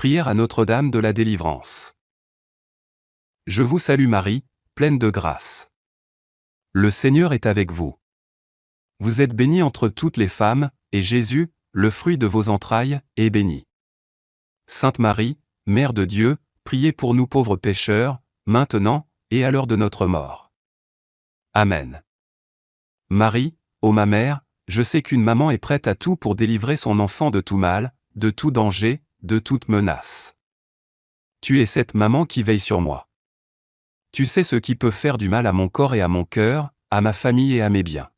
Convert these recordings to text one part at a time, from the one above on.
Prière à Notre-Dame de la Délivrance. Je vous salue Marie, pleine de grâce. Le Seigneur est avec vous. Vous êtes bénie entre toutes les femmes, et Jésus, le fruit de vos entrailles, est béni. Sainte Marie, Mère de Dieu, priez pour nous pauvres pécheurs, maintenant, et à l'heure de notre mort. Amen. Marie, ô ma mère, je sais qu'une maman est prête à tout pour délivrer son enfant de tout mal, de tout danger, de toute menace. Tu es cette maman qui veille sur moi. Tu sais ce qui peut faire du mal à mon corps et à mon cœur, à ma famille et à mes biens.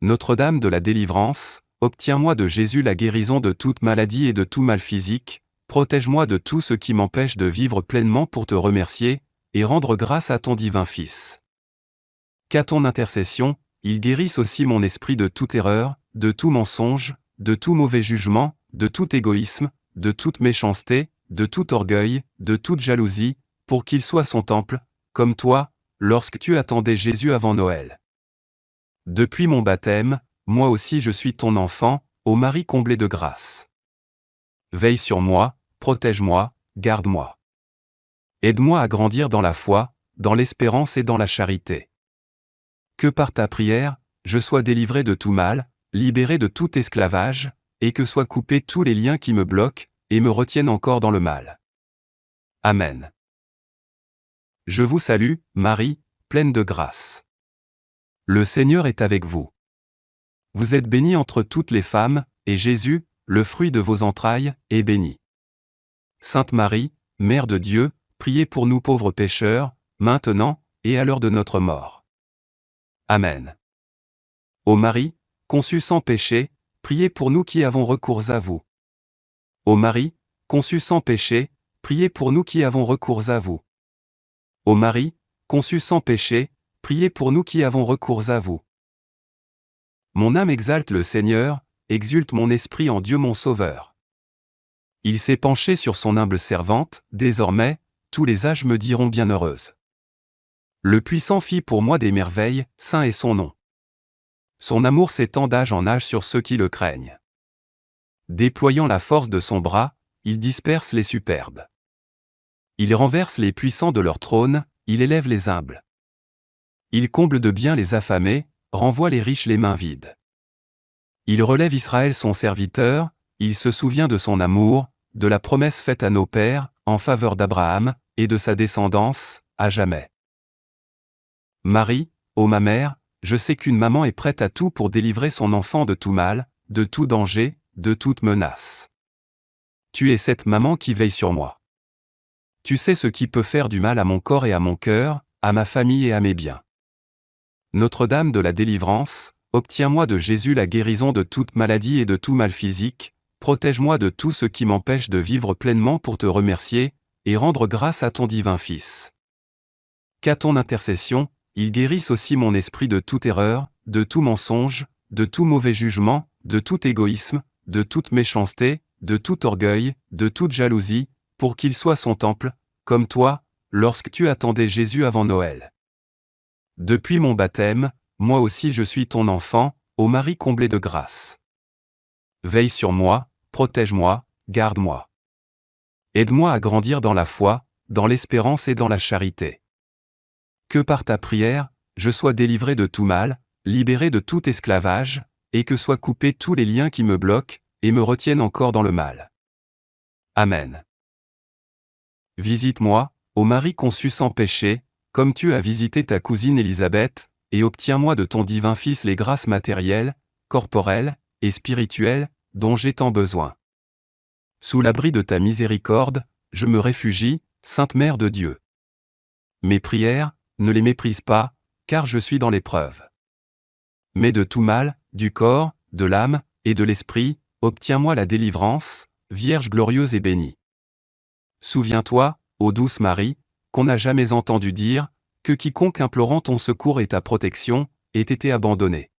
Notre-Dame de la Délivrance, obtiens-moi de Jésus la guérison de toute maladie et de tout mal physique, protège-moi de tout ce qui m'empêche de vivre pleinement pour te remercier, et rendre grâce à ton divin Fils. Qu'à ton intercession, il guérisse aussi mon esprit de toute erreur, de tout mensonge, de tout mauvais jugement, de tout égoïsme, de toute méchanceté, de tout orgueil, de toute jalousie, pour qu'il soit son temple, comme toi, lorsque tu attendais Jésus avant Noël. Depuis mon baptême, moi aussi je suis ton enfant, ô Marie comblée de grâce. Veille sur moi, protège-moi, garde-moi. Aide-moi à grandir dans la foi, dans l'espérance et dans la charité. Que par ta prière, je sois délivré de tout mal, libéré de tout esclavage, et que soient coupés tous les liens qui me bloquent, et me retiennent encore dans le mal. Amen. Je vous salue, Marie, pleine de grâce. Le Seigneur est avec vous. Vous êtes bénie entre toutes les femmes, et Jésus, le fruit de vos entrailles, est béni. Sainte Marie, Mère de Dieu, priez pour nous pauvres pécheurs, maintenant, et à l'heure de notre mort. Amen. Ô Marie, conçue sans péché, priez pour nous qui avons recours à vous. Ô Marie, conçue sans péché, priez pour nous qui avons recours à vous. Ô Marie, conçue sans péché, priez pour nous qui avons recours à vous. Mon âme exalte le Seigneur, exulte mon esprit en Dieu mon Sauveur. Il s'est penché sur son humble servante, désormais, tous les âges me diront bienheureuse. Le Puissant fit pour moi des merveilles, saint est son nom. Son amour s'étend d'âge en âge sur ceux qui le craignent. Déployant la force de son bras, il disperse les superbes. Il renverse les puissants de leur trône, il élève les humbles. Il comble de bien les affamés, renvoie les riches les mains vides. Il relève Israël son serviteur, il se souvient de son amour, de la promesse faite à nos pères, en faveur d'Abraham, et de sa descendance, à jamais. Marie, ô ma mère, je sais qu'une maman est prête à tout pour délivrer son enfant de tout mal, de tout danger, de toute menace. Tu es cette maman qui veille sur moi. Tu sais ce qui peut faire du mal à mon corps et à mon cœur, à ma famille et à mes biens. Notre-Dame de la Délivrance, obtiens-moi de Jésus la guérison de toute maladie et de tout mal physique, protège-moi de tout ce qui m'empêche de vivre pleinement pour te remercier, et rendre grâce à ton divin Fils. Qu'à ton intercession, il guérisse aussi mon esprit de toute erreur, de tout mensonge, de tout mauvais jugement, de tout égoïsme, de toute méchanceté, de tout orgueil, de toute jalousie, pour qu'il soit son temple, comme toi, lorsque tu attendais Jésus avant Noël. Depuis mon baptême, moi aussi je suis ton enfant, ô Marie comblée de grâce. Veille sur moi, protège-moi, garde-moi. Aide-moi à grandir dans la foi, dans l'espérance et dans la charité. Que par ta prière, je sois délivré de tout mal, libéré de tout esclavage, et que soient coupés tous les liens qui me bloquent, et me retiennent encore dans le mal. Amen. Visite-moi, ô Marie conçue sans péché, comme tu as visité ta cousine Élisabeth, et obtiens-moi de ton divin Fils les grâces matérielles, corporelles et spirituelles, dont j'ai tant besoin. Sous l'abri de ta miséricorde, je me réfugie, Sainte Mère de Dieu. Mes prières, ne les méprise pas, car je suis dans l'épreuve. Mais de tout mal, du corps, de l'âme, et de l'esprit, obtiens-moi la délivrance, Vierge glorieuse et bénie. Souviens-toi, ô douce Marie, qu'on n'a jamais entendu dire, que quiconque implorant ton secours et ta protection, ait été abandonné.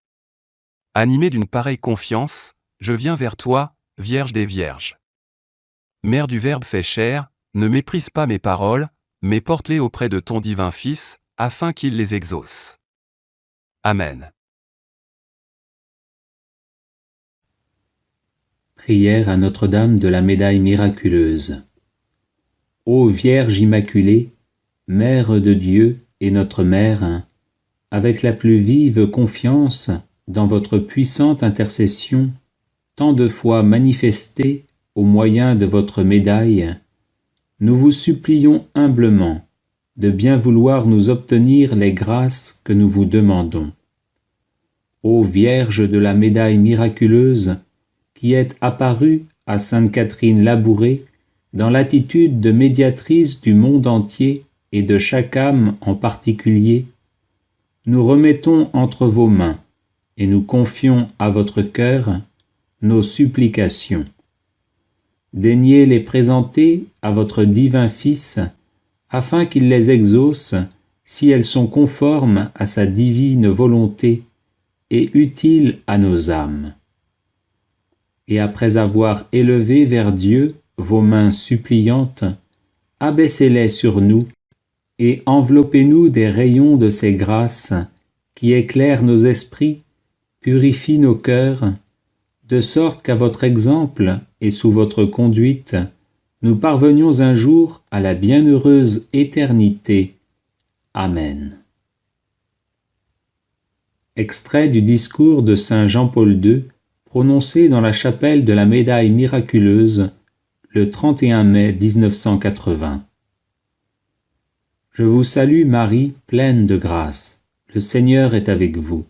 Animé d'une pareille confiance, je viens vers toi, Vierge des Vierges. Mère du Verbe fait chair, ne méprise pas mes paroles, mais porte-les auprès de ton divin Fils, afin qu'il les exauce. Amen. Prière à Notre-Dame de la Médaille miraculeuse. Ô Vierge Immaculée, Mère de Dieu et notre Mère, avec la plus vive confiance dans votre puissante intercession, tant de fois manifestée au moyen de votre médaille, nous vous supplions humblement de bien vouloir nous obtenir les grâces que nous vous demandons. Ô Vierge de la Médaille miraculeuse, qui est apparue à Sainte Catherine Labouré dans l'attitude de médiatrice du monde entier et de chaque âme en particulier, nous remettons entre vos mains et nous confions à votre cœur nos supplications. Daignez les présenter à votre divin Fils, afin qu'il les exauce si elles sont conformes à sa divine volonté et utiles à nos âmes. Et après avoir élevé vers Dieu vos mains suppliantes, abaissez-les sur nous et enveloppez-nous des rayons de ces grâces qui éclairent nos esprits, purifient nos cœurs, de sorte qu'à votre exemple et sous votre conduite, nous parvenions un jour à la bienheureuse éternité. Amen. Extrait du discours de saint Jean-Paul II, prononcé dans la chapelle de la Médaille miraculeuse le 31 mai 1980. Je vous salue Marie, pleine de grâce. Le Seigneur est avec vous.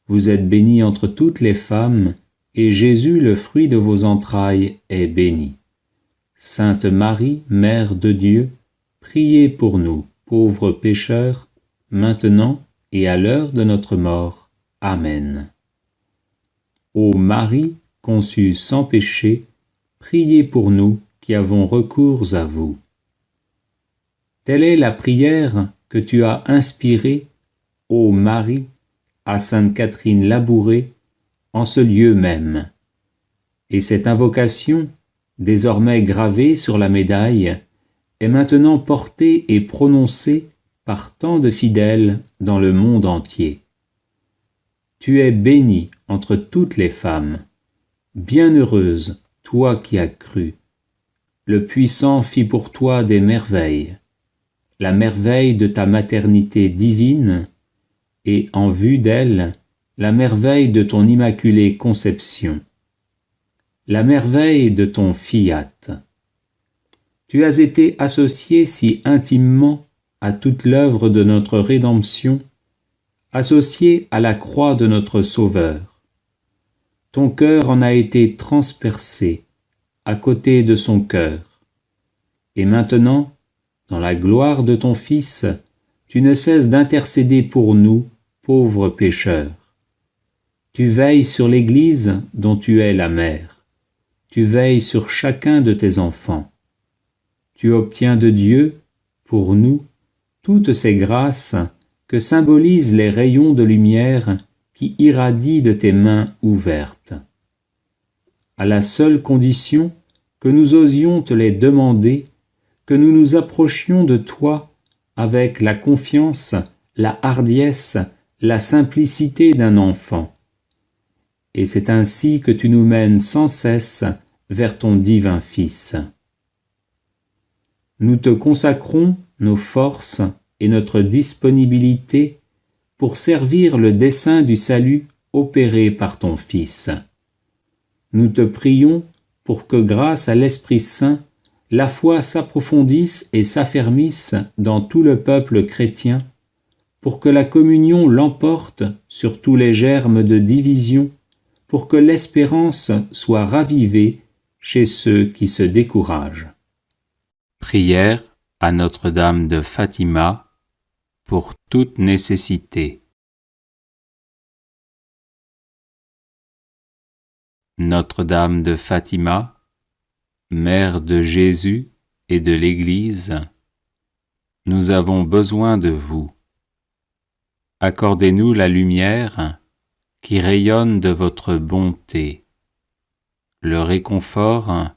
Vous êtes bénie entre toutes les femmes, et Jésus, le fruit de vos entrailles, est béni. Sainte Marie, Mère de Dieu, priez pour nous, pauvres pécheurs, maintenant et à l'heure de notre mort. Amen. Ô Marie, conçue sans péché, priez pour nous qui avons recours à vous. Telle est la prière que tu as inspirée, ô Marie, à Sainte Catherine Labouré, en ce lieu même. Et cette invocation, désormais gravée sur la médaille, est maintenant portée et prononcée par tant de fidèles dans le monde entier. Tu es bénie entre toutes les femmes. Bienheureuse, toi qui as cru. Le Puissant fit pour toi des merveilles. La merveille de ta maternité divine, et en vue d'elle, la merveille de ton immaculée conception. La merveille de ton fiat. Tu as été associé si intimement à toute l'œuvre de notre rédemption, associé à la croix de notre Sauveur. Ton cœur en a été transpercé, à côté de son cœur. Et maintenant, dans la gloire de ton Fils, tu ne cesses d'intercéder pour nous, pauvres pécheurs. Tu veilles sur l'Église dont tu es la mère. Tu veilles sur chacun de tes enfants. Tu obtiens de Dieu, pour nous, toutes ces grâces que symbolisent les rayons de lumière qui irradient de tes mains ouvertes. À la seule condition que nous osions te les demander, que nous nous approchions de toi avec la confiance, la hardiesse, la simplicité d'un enfant. Et c'est ainsi que tu nous mènes sans cesse vers ton divin Fils. Nous te consacrons nos forces et notre disponibilité pour servir le dessein du salut opéré par ton Fils. Nous te prions pour que grâce à l'Esprit Saint, la foi s'approfondisse et s'affermisse dans tout le peuple chrétien, pour que la communion l'emporte sur tous les germes de division, pour que l'espérance soit ravivée chez ceux qui se découragent. Prière à Notre-Dame de Fatima pour toute nécessité. Notre-Dame de Fatima, Mère de Jésus et de l'Église, nous avons besoin de vous. Accordez-nous la lumière qui rayonne de votre bonté, le réconfort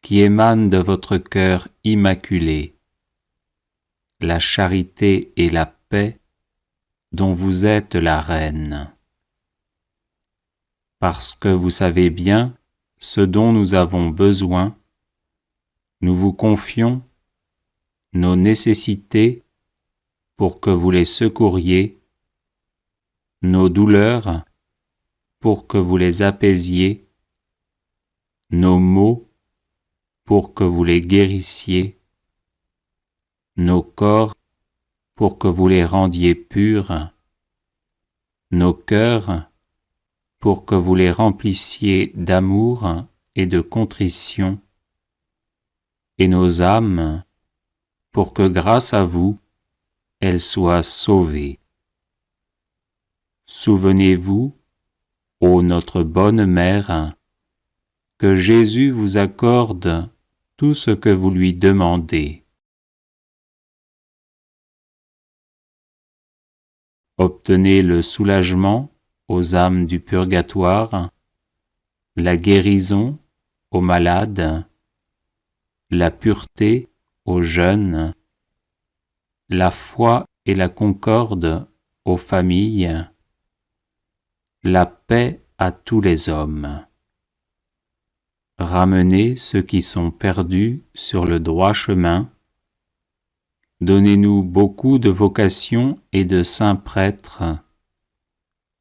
qui émane de votre cœur immaculé, la charité et la paix dont vous êtes la reine. Parce que vous savez bien ce dont nous avons besoin, nous vous confions nos nécessités pour que vous les secouriez, nos douleurs pour que vous les apaisiez, nos maux pour que vous les guérissiez, nos corps pour que vous les rendiez purs, nos cœurs pour que vous les remplissiez d'amour et de contrition, et nos âmes pour que grâce à vous, elles soient sauvées. Souvenez-vous, ô notre bonne Mère, que Jésus vous accorde tout ce que vous lui demandez. Obtenez le soulagement aux âmes du purgatoire, la guérison aux malades, la pureté aux jeunes, la foi et la concorde aux familles, la paix à tous les hommes. Ramenez ceux qui sont perdus sur le droit chemin. Donnez-nous beaucoup de vocations et de saints prêtres.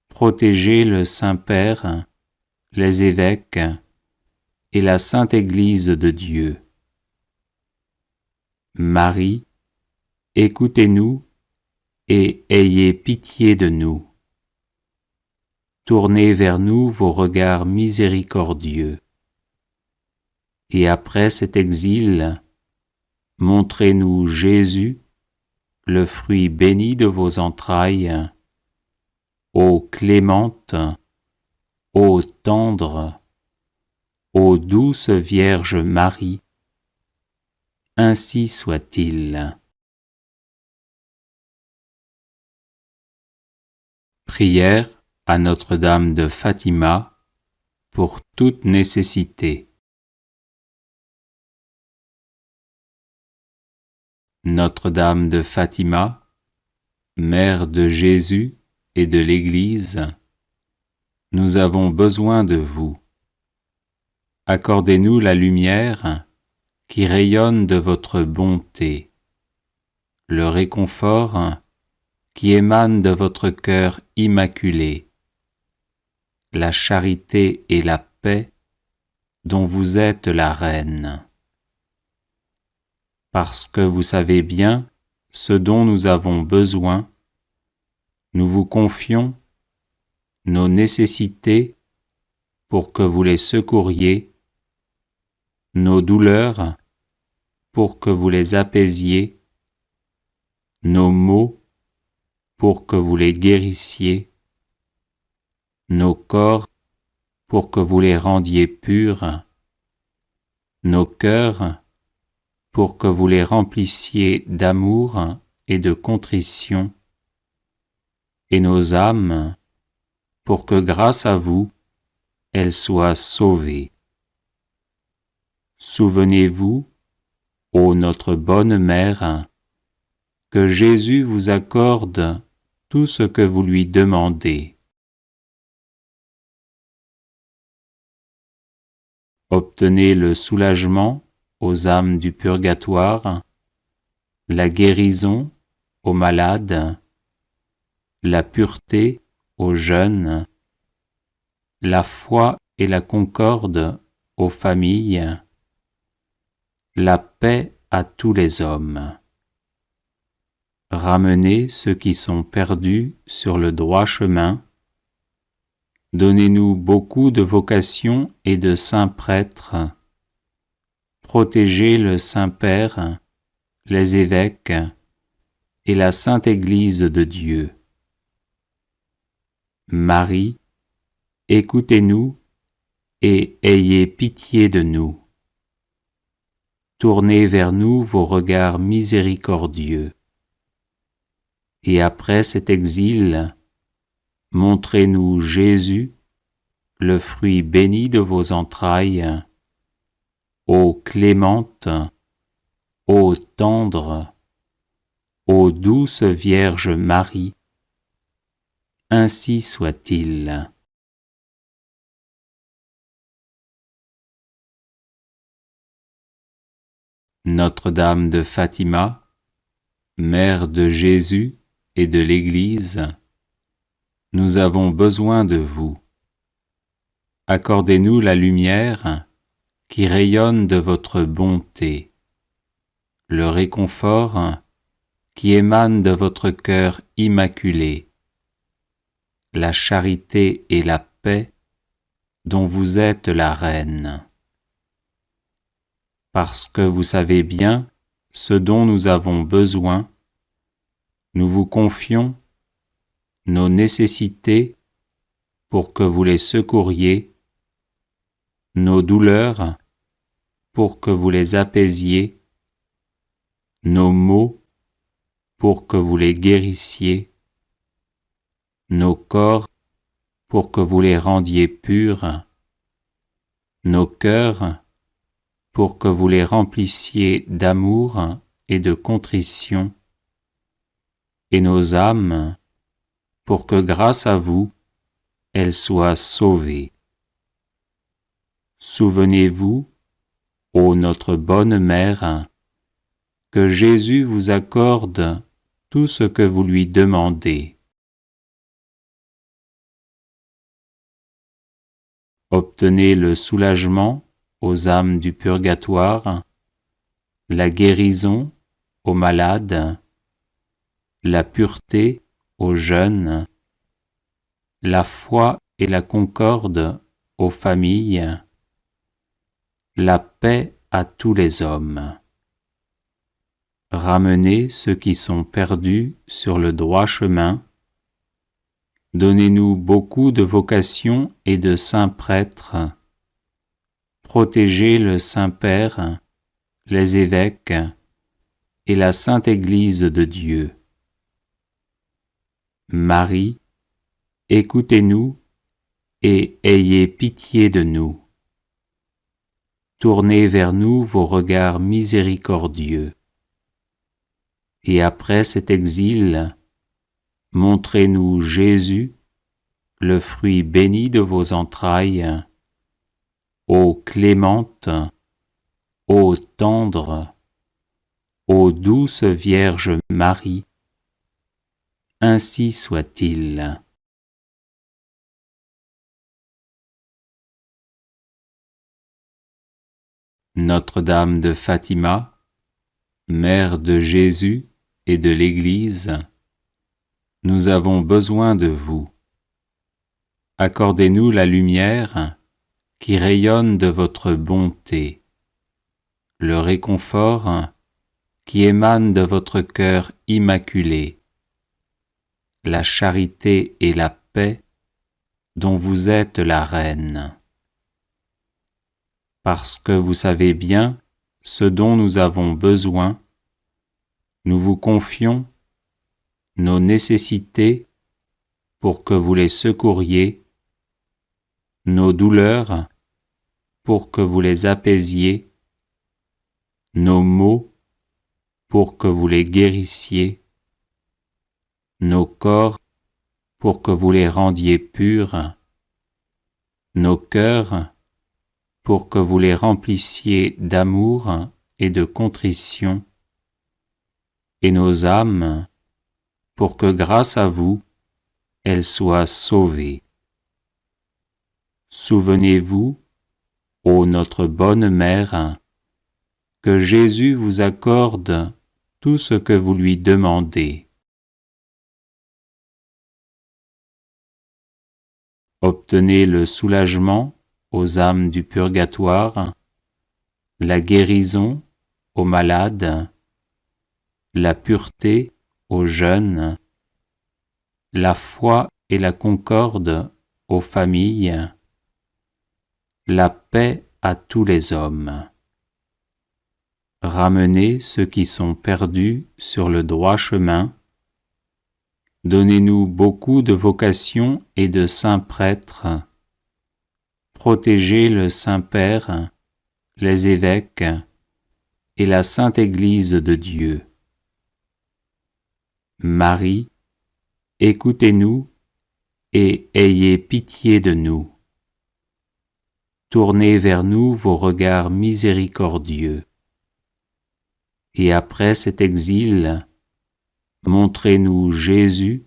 Protégez le Saint-Père, les évêques et la Sainte Église de Dieu. Marie, écoutez-nous et ayez pitié de nous. Tournez vers nous vos regards miséricordieux. Et après cet exil, montrez-nous Jésus, le fruit béni de vos entrailles, ô clémente, ô tendre, ô douce Vierge Marie, ainsi soit-il. Prière à Notre-Dame de Fatima pour toute nécessité. Notre-Dame de Fatima, Mère de Jésus et de l'Église, nous avons besoin de vous. Accordez-nous la lumière qui rayonne de votre bonté, le réconfort qui émane de votre cœur immaculé, la charité et la paix dont vous êtes la reine. Parce que vous savez bien ce dont nous avons besoin, nous vous confions nos nécessités pour que vous les secouriez, nos douleurs pour que vous les apaisiez, nos maux pour que vous les guérissiez, nos corps pour que vous les rendiez purs, nos cœurs pour que vous les remplissiez d'amour et de contrition, et nos âmes pour que grâce à vous, elles soient sauvées. Souvenez-vous, ô notre bonne Mère, que Jésus vous accorde tout ce que vous lui demandez. Obtenez le soulagement aux âmes du purgatoire, la guérison aux malades, la pureté aux jeunes, la foi et la concorde aux familles, la paix à tous les hommes. Ramenez ceux qui sont perdus sur le droit chemin. Donnez-nous beaucoup de vocations et de saints prêtres. Protégez le Saint-Père, les évêques et la Sainte Église de Dieu. Marie, écoutez-nous et ayez pitié de nous. Tournez vers nous vos regards miséricordieux. Et après cet exil, montrez-nous Jésus, le fruit béni de vos entrailles, ô clémente, ô tendre, ô douce Vierge Marie, ainsi soit-il. Notre-Dame de Fatima, Mère de Jésus et de l'Église, nous avons besoin de vous. Accordez-nous la lumière qui rayonne de votre bonté, le réconfort qui émane de votre cœur immaculé, la charité et la paix dont vous êtes la reine. Parce que vous savez bien ce dont nous avons besoin, nous vous confions nos nécessités pour que vous les secouriez, nos douleurs pour que vous les apaisiez, nos maux pour que vous les guérissiez, nos corps pour que vous les rendiez purs, nos cœurs pour que vous les remplissiez d'amour et de contrition, et nos âmes pour que grâce à vous, elles soient sauvées. Souvenez-vous, ô notre bonne Mère, que Jésus vous accorde tout ce que vous lui demandez. Obtenez le soulagement aux âmes du purgatoire, la guérison aux malades, la pureté aux jeunes, la foi et la concorde aux familles, la paix à tous les hommes. Ramenez ceux qui sont perdus sur le droit chemin. Donnez-nous beaucoup de vocations et de saints prêtres. Protégez le Saint-Père, les évêques et la Sainte Église de Dieu. Marie, écoutez-nous et ayez pitié de nous. Tournez vers nous vos regards miséricordieux. Et après cet exil, montrez-nous Jésus, le fruit béni de vos entrailles, ô clémente, ô tendre, ô douce Vierge Marie, ainsi soit-il. Notre-Dame de Fatima, Mère de Jésus et de l'Église, nous avons besoin de vous. Accordez-nous la lumière qui rayonne de votre bonté, le réconfort qui émane de votre cœur immaculé, la charité et la paix dont vous êtes la reine. Parce que vous savez bien ce dont nous avons besoin, nous vous confions nos nécessités pour que vous les secouriez, nos douleurs pour que vous les apaisiez, nos maux pour que vous les guérissiez, nos corps pour que vous les rendiez purs, nos cœurs pour que vous les remplissiez d'amour et de contrition, et nos âmes pour que grâce à vous, elles soient sauvées. Souvenez-vous, ô notre bonne Mère, que Jésus vous accorde tout ce que vous lui demandez. Obtenez le soulagement aux âmes du purgatoire, la guérison aux malades, la pureté aux jeunes, la foi et la concorde aux familles, la paix à tous les hommes. Ramenez ceux qui sont perdus sur le droit chemin. Donnez-nous beaucoup de vocations et de saints prêtres. Protégez le Saint-Père, les évêques et la Sainte Église de Dieu. Marie, écoutez-nous et ayez pitié de nous. Tournez vers nous vos regards miséricordieux. Et après cet exil, montrez-nous Jésus,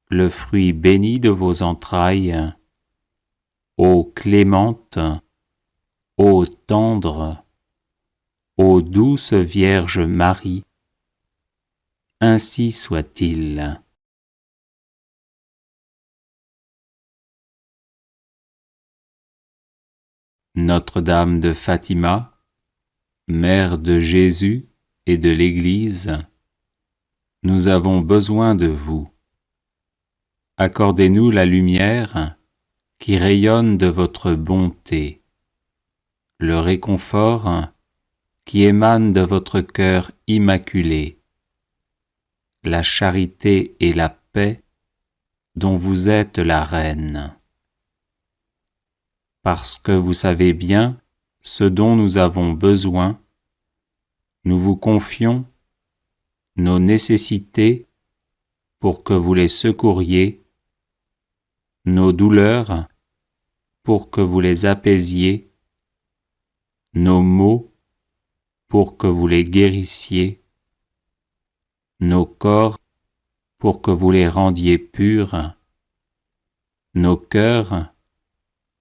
le fruit béni de vos entrailles. Ô clémente, ô tendre, ô douce Vierge Marie, ainsi soit-il. Notre-Dame de Fatima, Mère de Jésus et de l'Église, nous avons besoin de vous. Accordez-nous la lumière qui rayonne de votre bonté, le réconfort qui émane de votre cœur immaculé, la charité et la paix dont vous êtes la reine. Parce que vous savez bien ce dont nous avons besoin, nous vous confions nos nécessités pour que vous les secouriez, nos douleurs pour que vous les apaisiez, nos maux pour que vous les guérissiez, nos corps pour que vous les rendiez purs, nos cœurs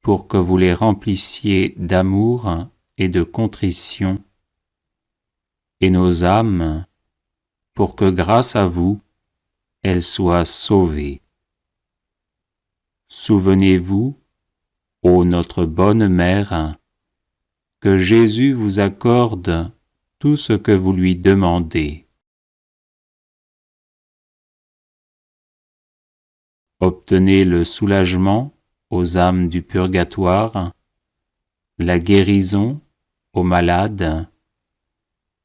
pour que vous les remplissiez d'amour et de contrition, et nos âmes pour que grâce à vous, elles soient sauvées. Souvenez-vous, ô notre bonne Mère, que Jésus vous accorde tout ce que vous lui demandez. Obtenez le soulagement aux âmes du purgatoire, la guérison aux malades,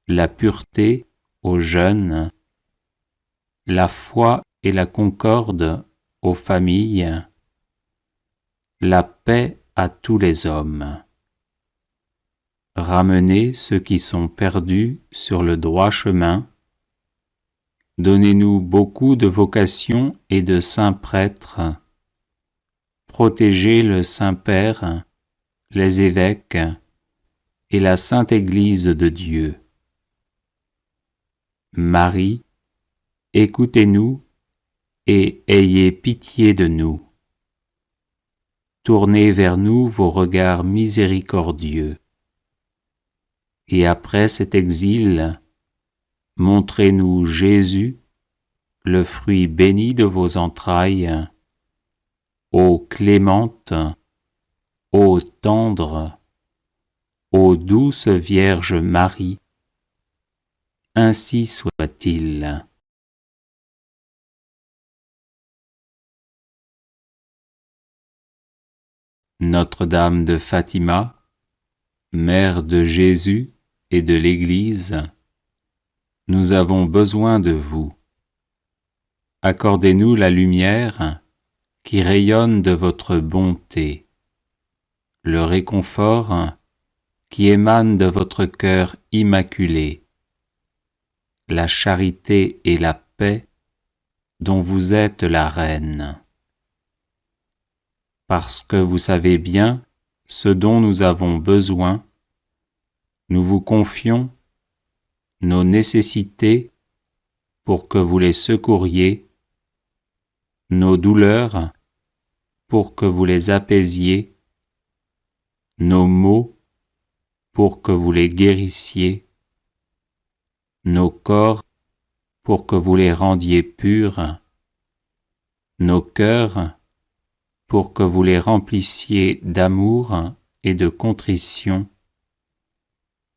la pureté aux jeunes, la foi et la concorde aux familles, la paix à tous les hommes. Ramenez ceux qui sont perdus sur le droit chemin. Donnez-nous beaucoup de vocations et de saints prêtres. Protégez le Saint-Père, les évêques et la Sainte Église de Dieu. Marie, écoutez-nous et ayez pitié de nous. Tournez vers nous vos regards miséricordieux. Et après cet exil, montrez-nous Jésus, le fruit béni de vos entrailles. Ô clémente, ô tendre, ô douce Vierge Marie, ainsi soit-il. Notre-Dame de Fatima, Mère de Jésus et de l'Église, nous avons besoin de vous. Accordez-nous la lumière qui rayonne de votre bonté, le réconfort qui émane de votre cœur immaculé, la charité et la paix dont vous êtes la reine. Parce que vous savez bien ce dont nous avons besoin, nous vous confions nos nécessités pour que vous les secouriez, nos douleurs pour que vous les apaisiez, nos maux pour que vous les guérissiez, nos corps pour que vous les rendiez purs, nos cœurs pour que vous les remplissiez d'amour et de contrition,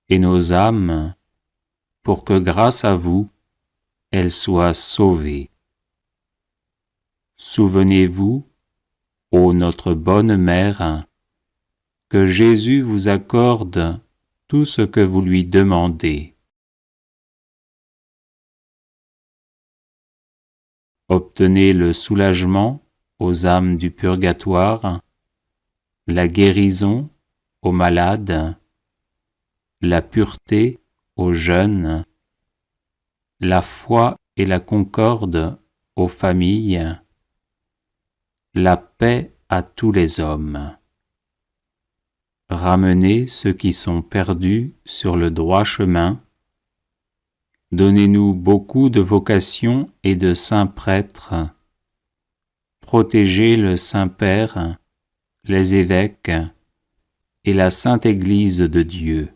et nos âmes pour que grâce à vous, elles soient sauvées. Souvenez-vous, ô notre bonne Mère, que Jésus vous accorde tout ce que vous lui demandez. Obtenez le soulagement aux âmes du purgatoire, la guérison aux malades, la pureté aux jeunes, la foi et la concorde aux familles, la paix à tous les hommes. Ramenez ceux qui sont perdus sur le droit chemin. Donnez-nous beaucoup de vocations et de saints prêtres. Protégez le Saint-Père, les évêques et la Sainte Église de Dieu.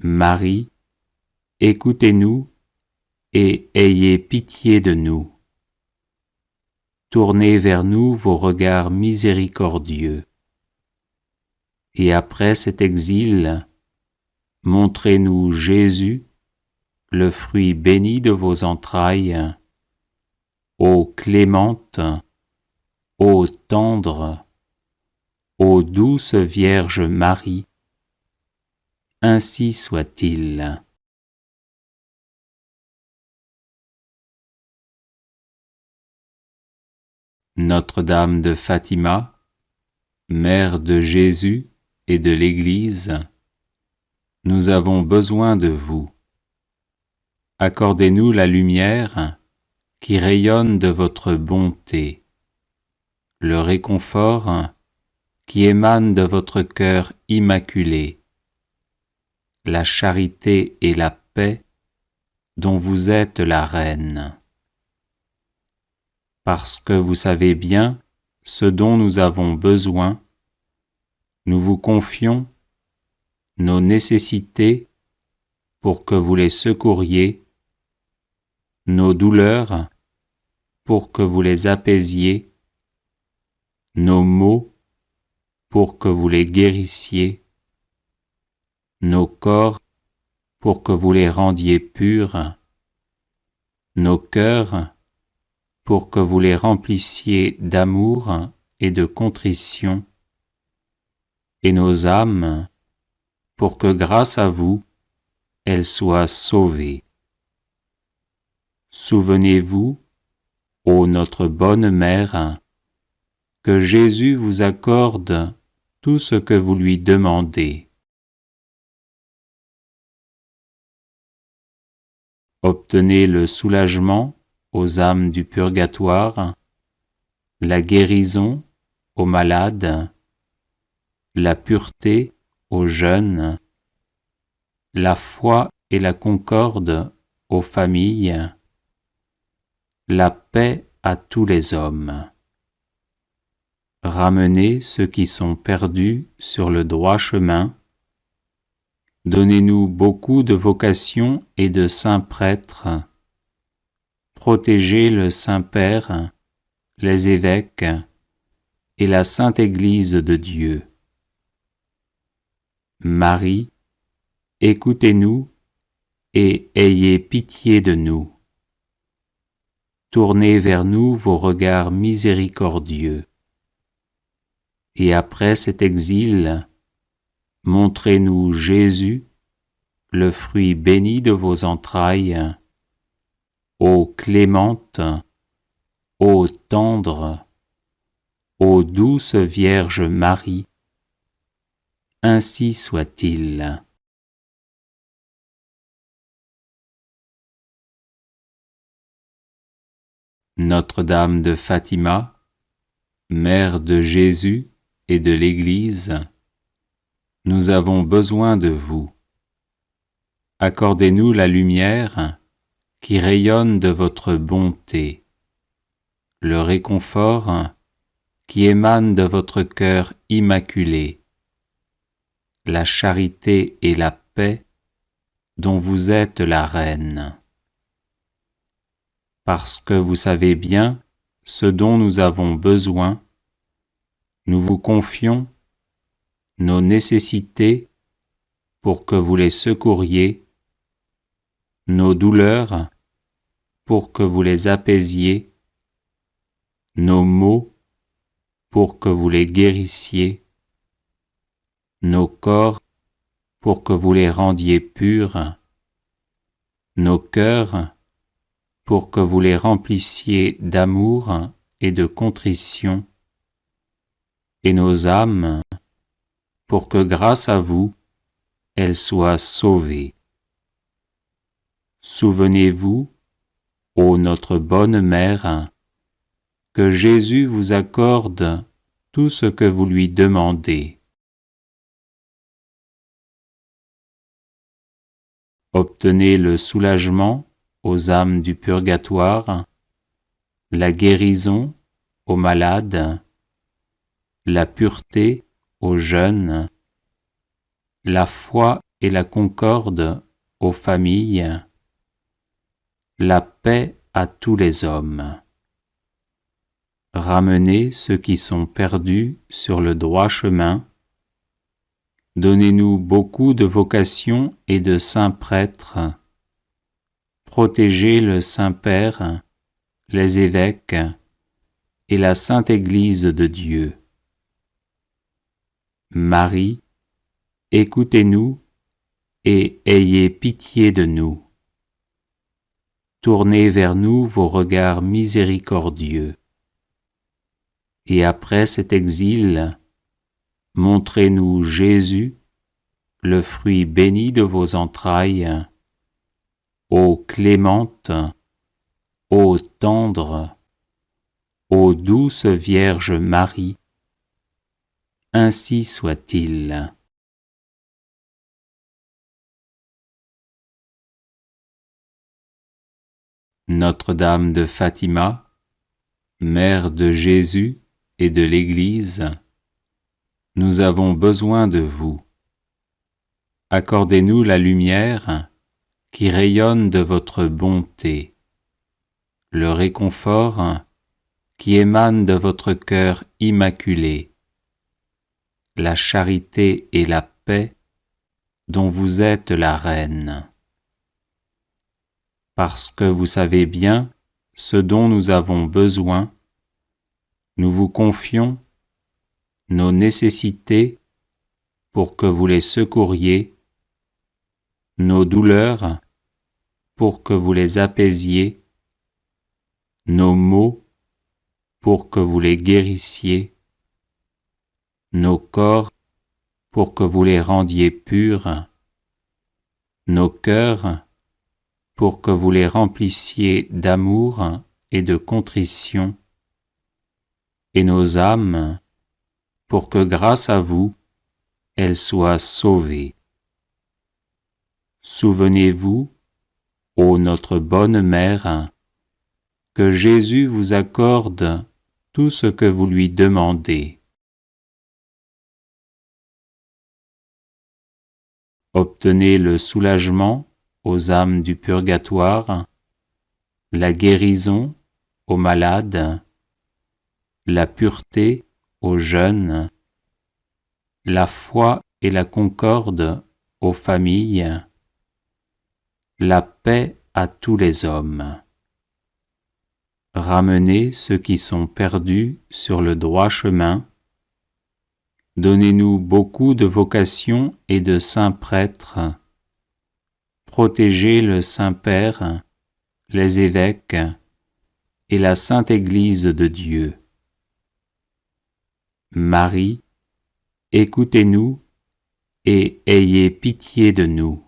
Marie, écoutez-nous et ayez pitié de nous. Tournez vers nous vos regards miséricordieux. Et après cet exil, montrez-nous Jésus, le fruit béni de vos entrailles, ô clémente, ô tendre, ô douce Vierge Marie, ainsi soit-il. Notre-Dame de Fatima, Mère de Jésus et de l'Église, nous avons besoin de vous. Accordez-nous la lumière qui rayonne de votre bonté, le réconfort qui émane de votre cœur immaculé, la charité et la paix dont vous êtes la reine. Parce que vous savez bien ce dont nous avons besoin, nous vous confions nos nécessités pour que vous les secouriez, nos douleurs pour que vous les apaisiez, nos maux pour que vous les guérissiez, nos corps pour que vous les rendiez purs, nos cœurs pour que vous les remplissiez d'amour et de contrition, et nos âmes pour que grâce à vous, elles soient sauvées. Souvenez-vous, ô notre bonne Mère, que Jésus vous accorde tout ce que vous lui demandez. Obtenez le soulagement aux âmes du purgatoire, la guérison aux malades, la pureté aux jeunes, la foi et la concorde aux familles, la paix à tous les hommes. Ramenez ceux qui sont perdus sur le droit chemin. Donnez-nous beaucoup de vocations et de saints prêtres. Protégez le Saint-Père, les évêques et la Sainte Église de Dieu. Marie, écoutez-nous et ayez pitié de nous. Tournez vers nous vos regards miséricordieux. Et après cet exil, montrez-nous Jésus, le fruit béni de vos entrailles, ô clémente, ô tendre, ô douce Vierge Marie, ainsi soit-il. Notre-Dame de Fatima, Mère de Jésus et de l'Église, nous avons besoin de vous. Accordez-nous la lumière qui rayonne de votre bonté, le réconfort qui émane de votre cœur immaculé, la charité et la paix dont vous êtes la reine. Parce que vous savez bien ce dont nous avons besoin, nous vous confions nos nécessités pour que vous les secouriez, nos douleurs pour que vous les apaisiez, nos maux pour que vous les guérissiez, nos corps pour que vous les rendiez purs, nos cœurs pour que vous les remplissiez d'amour et de contrition, et nos âmes pour que grâce à vous, elles soient sauvées. Souvenez-vous, ô notre bonne Mère, que Jésus vous accorde tout ce que vous lui demandez. Obtenez le soulagement aux âmes du purgatoire, la guérison aux malades, la pureté aux jeunes, la foi et la concorde aux familles, la paix à tous les hommes. Ramenez ceux qui sont perdus sur le droit chemin. Donnez-nous beaucoup de vocations et de saints prêtres. Protégez le Saint-Père, les évêques et la Sainte Église de Dieu. Marie, écoutez-nous et ayez pitié de nous. Tournez vers nous vos regards miséricordieux. Et après cet exil, montrez-nous Jésus, le fruit béni de vos entrailles, ô clémente, ô tendre, ô douce Vierge Marie, ainsi soit-il. Notre-Dame de Fatima, Mère de Jésus et de l'Église, nous avons besoin de vous. Accordez-nous la lumière qui rayonne de votre bonté, le réconfort qui émane de votre cœur immaculé, la charité et la paix dont vous êtes la reine. Parce que vous savez bien ce dont nous avons besoin, nous vous confions nos nécessités pour que vous les secouriez, nos douleurs pour que vous les apaisiez, nos maux pour que vous les guérissiez, nos corps pour que vous les rendiez purs, nos cœurs pour que vous les remplissiez d'amour et de contrition, et nos âmes pour que grâce à vous, elles soient sauvées. Souvenez-vous, ô notre bonne Mère, que Jésus vous accorde tout ce que vous lui demandez. Obtenez le soulagement aux âmes du purgatoire, la guérison aux malades, la pureté aux jeunes, la foi et la concorde aux familles, la paix à tous les hommes. Ramenez ceux qui sont perdus sur le droit chemin. Donnez-nous beaucoup de vocations et de saints prêtres. Protégez le Saint-Père, les évêques et la Sainte Église de Dieu. Marie, écoutez-nous et ayez pitié de nous.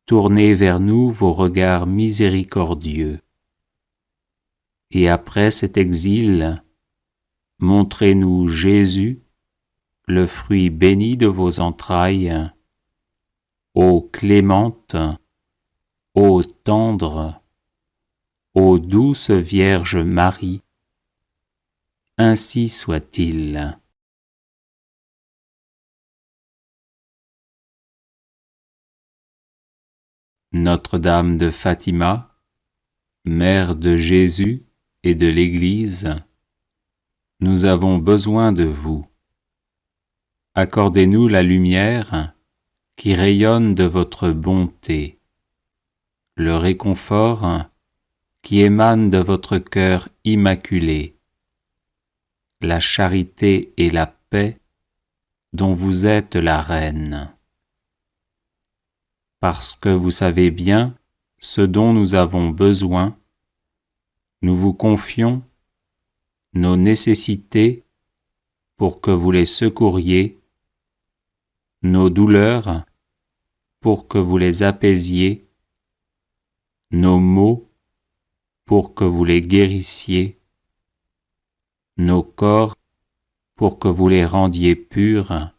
Tournez vers nous vos regards miséricordieux. Et après cet exil, montrez-nous Jésus, le fruit béni de vos entrailles, ô clémente, ô tendre, ô douce Vierge Marie, ainsi soit-il. Notre-Dame de Fatima, Mère de Jésus et de l'Église, nous avons besoin de vous. Accordez-nous la lumière qui rayonne de votre bonté, le réconfort qui émane de votre cœur immaculé, la charité et la paix dont vous êtes la reine. Parce que vous savez bien ce dont nous avons besoin, nous vous confions nos nécessités pour que vous les secouriez, nos douleurs pour que vous les apaisiez, nos maux pour que vous les guérissiez, nos corps pour que vous les rendiez purs,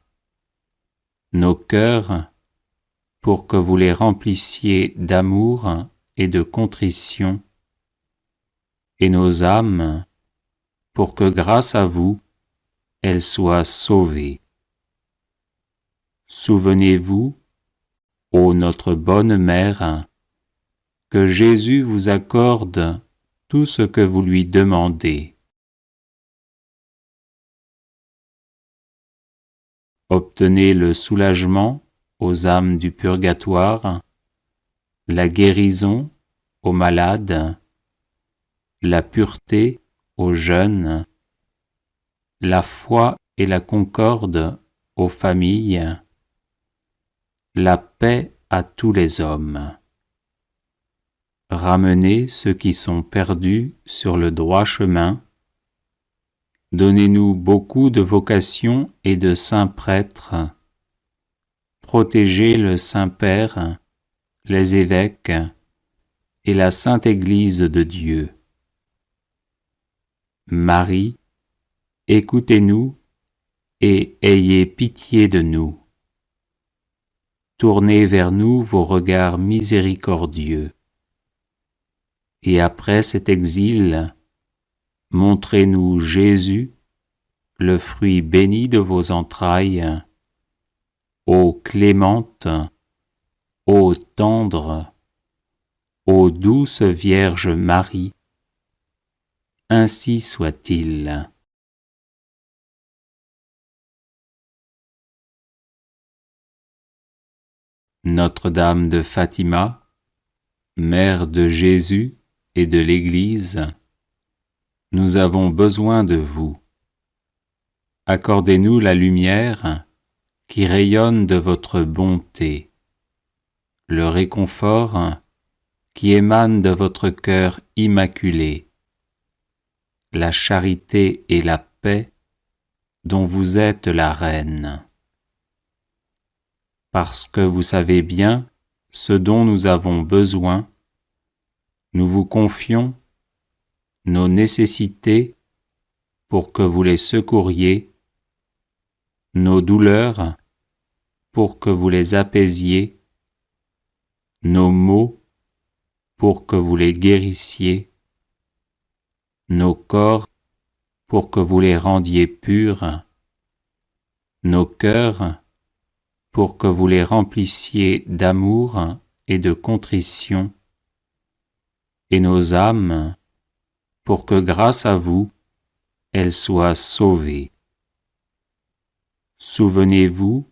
nos cœurs pour que vous les remplissiez d'amour et de contrition, et nos âmes, pour que grâce à vous, elles soient sauvées. Souvenez-vous, ô notre bonne Mère, que Jésus vous accorde tout ce que vous lui demandez. Obtenez le soulagement aux âmes du purgatoire, la guérison aux malades, la pureté aux jeunes, la foi et la concorde aux familles, la paix à tous les hommes. Ramenez ceux qui sont perdus sur le droit chemin. Donnez-nous beaucoup de vocations et de saints prêtres. Protégez le Saint-Père, les évêques et la Sainte Église de Dieu. Marie, écoutez-nous et ayez pitié de nous. Tournez vers nous vos regards miséricordieux. Et après cet exil, montrez-nous Jésus, le fruit béni de vos entrailles, ô clémente, ô tendre, ô douce Vierge Marie, ainsi soit-il. Notre-Dame de Fatima, Mère de Jésus et de l'Église, nous avons besoin de vous. Accordez-nous la lumière qui rayonne de votre bonté, le réconfort qui émane de votre cœur immaculé, la charité et la paix dont vous êtes la reine. Parce que vous savez bien ce dont nous avons besoin, nous vous confions nos nécessités pour que vous les secouriez, nos douleurs pour que vous les apaisiez, nos maux pour que vous les guérissiez, nos corps pour que vous les rendiez purs, nos cœurs pour que vous les remplissiez d'amour et de contrition, et nos âmes pour que grâce à vous, elles soient sauvées. Souvenez-vous,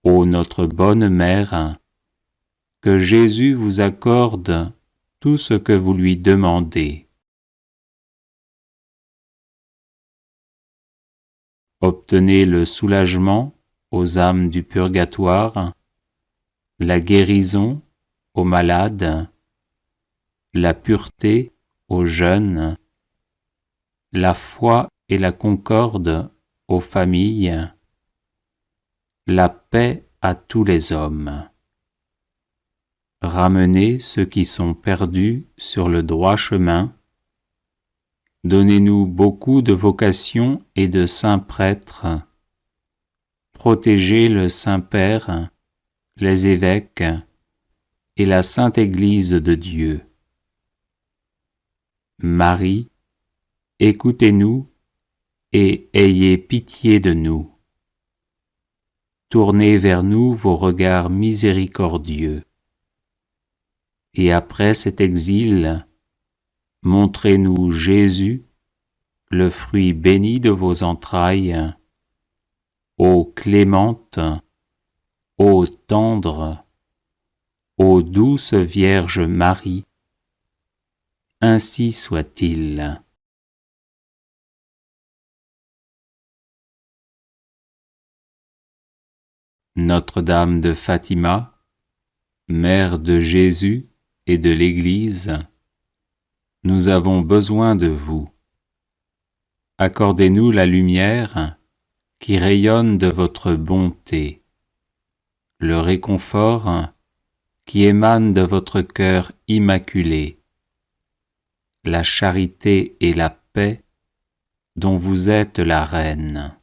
ô notre bonne Mère, que Jésus vous accorde tout ce que vous lui demandez. Obtenez le soulagement aux âmes du purgatoire, la guérison aux malades, la pureté aux jeunes, la foi et la concorde aux familles, la paix à tous les hommes. Ramenez ceux qui sont perdus sur le droit chemin. Donnez-nous beaucoup de vocations et de saints prêtres. Protégez le Saint-Père, les évêques et la Sainte Église de Dieu. Marie, écoutez-nous et ayez pitié de nous. Tournez vers nous vos regards miséricordieux. Et après cet exil, montrez-nous Jésus, le fruit béni de vos entrailles, ô clémente, ô tendre, ô douce Vierge Marie, ainsi soit-il. Notre-Dame de Fatima, Mère de Jésus et de l'Église, nous avons besoin de vous. Accordez-nous la lumière qui rayonne de votre bonté, le réconfort qui émane de votre cœur immaculé, la charité et la paix dont vous êtes la reine.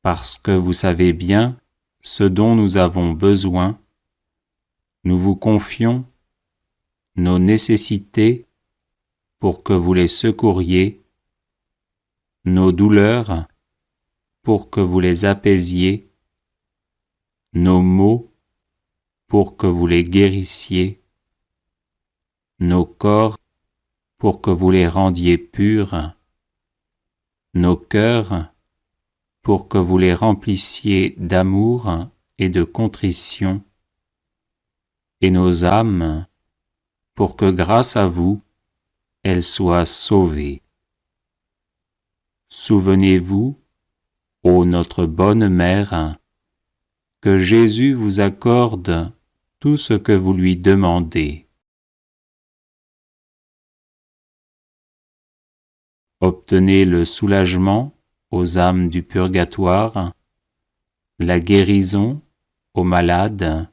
Parce que vous savez bien ce dont nous avons besoin, nous vous confions nos nécessités pour que vous les secouriez, nos douleurs pour que vous les apaisiez, nos maux pour que vous les guérissiez, nos corps pour que vous les rendiez purs, nos cœurs pour que vous les remplissiez d'amour et de contrition, et nos âmes pour que grâce à vous, elles soient sauvées. Souvenez-vous, ô notre bonne Mère, que Jésus vous accorde tout ce que vous lui demandez. Obtenez le soulagement aux âmes du purgatoire, la guérison aux malades,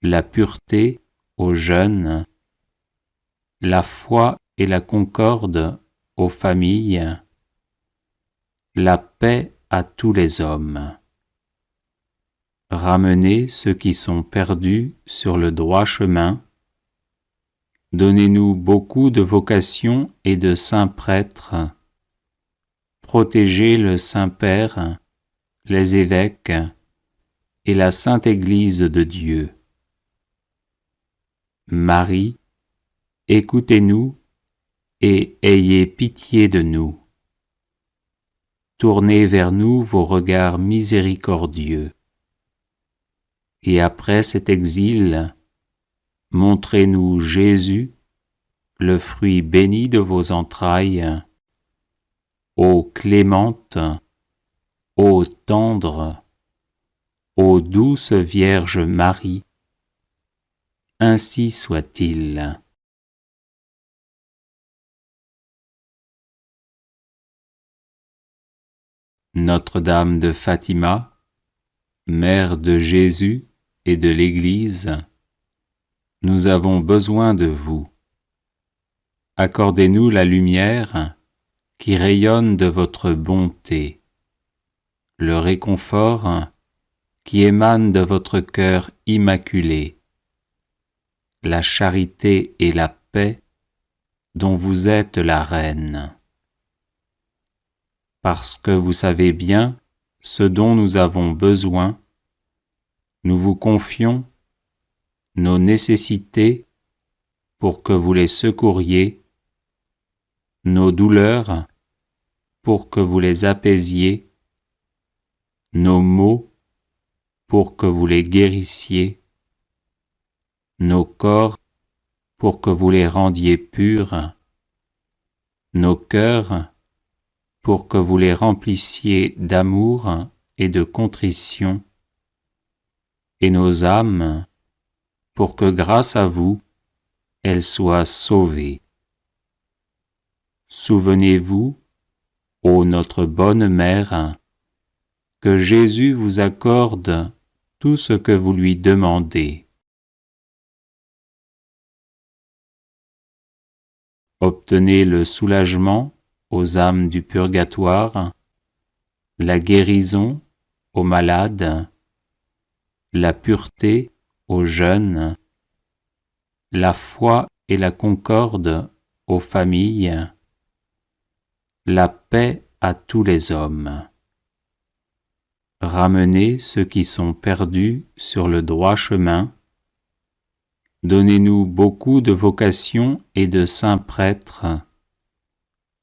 la pureté aux jeunes, la foi et la concorde aux familles, la paix à tous les hommes. Ramenez ceux qui sont perdus sur le droit chemin. Donnez-nous beaucoup de vocations et de saints prêtres. Protégez le Saint-Père, les évêques et la Sainte Église de Dieu. Marie, écoutez-nous et ayez pitié de nous. Tournez vers nous vos regards miséricordieux. Et après cet exil, montrez-nous Jésus, le fruit béni de vos entrailles, ô clémente, ô tendre, ô douce Vierge Marie, ainsi soit-il. Notre-Dame de Fatima, Mère de Jésus et de l'Église, nous avons besoin de vous. Accordez-nous la lumière qui rayonne de votre bonté, le réconfort qui émane de votre cœur immaculé, la charité et la paix dont vous êtes la reine. Parce que vous savez bien ce dont nous avons besoin, nous vous confions nos nécessités pour que vous les secouriez, nos douleurs pour que vous les apaisiez, nos maux pour que vous les guérissiez, nos corps pour que vous les rendiez purs, nos cœurs pour que vous les remplissiez d'amour et de contrition, et nos âmes pour que grâce à vous, elles soient sauvées. Souvenez-vous, ô notre bonne Mère, que Jésus vous accorde tout ce que vous lui demandez. Obtenez le soulagement aux âmes du purgatoire, la guérison aux malades, la pureté aux jeunes, la foi et la concorde aux familles, la paix à tous les hommes. Ramenez ceux qui sont perdus sur le droit chemin. Donnez-nous beaucoup de vocations et de saints prêtres.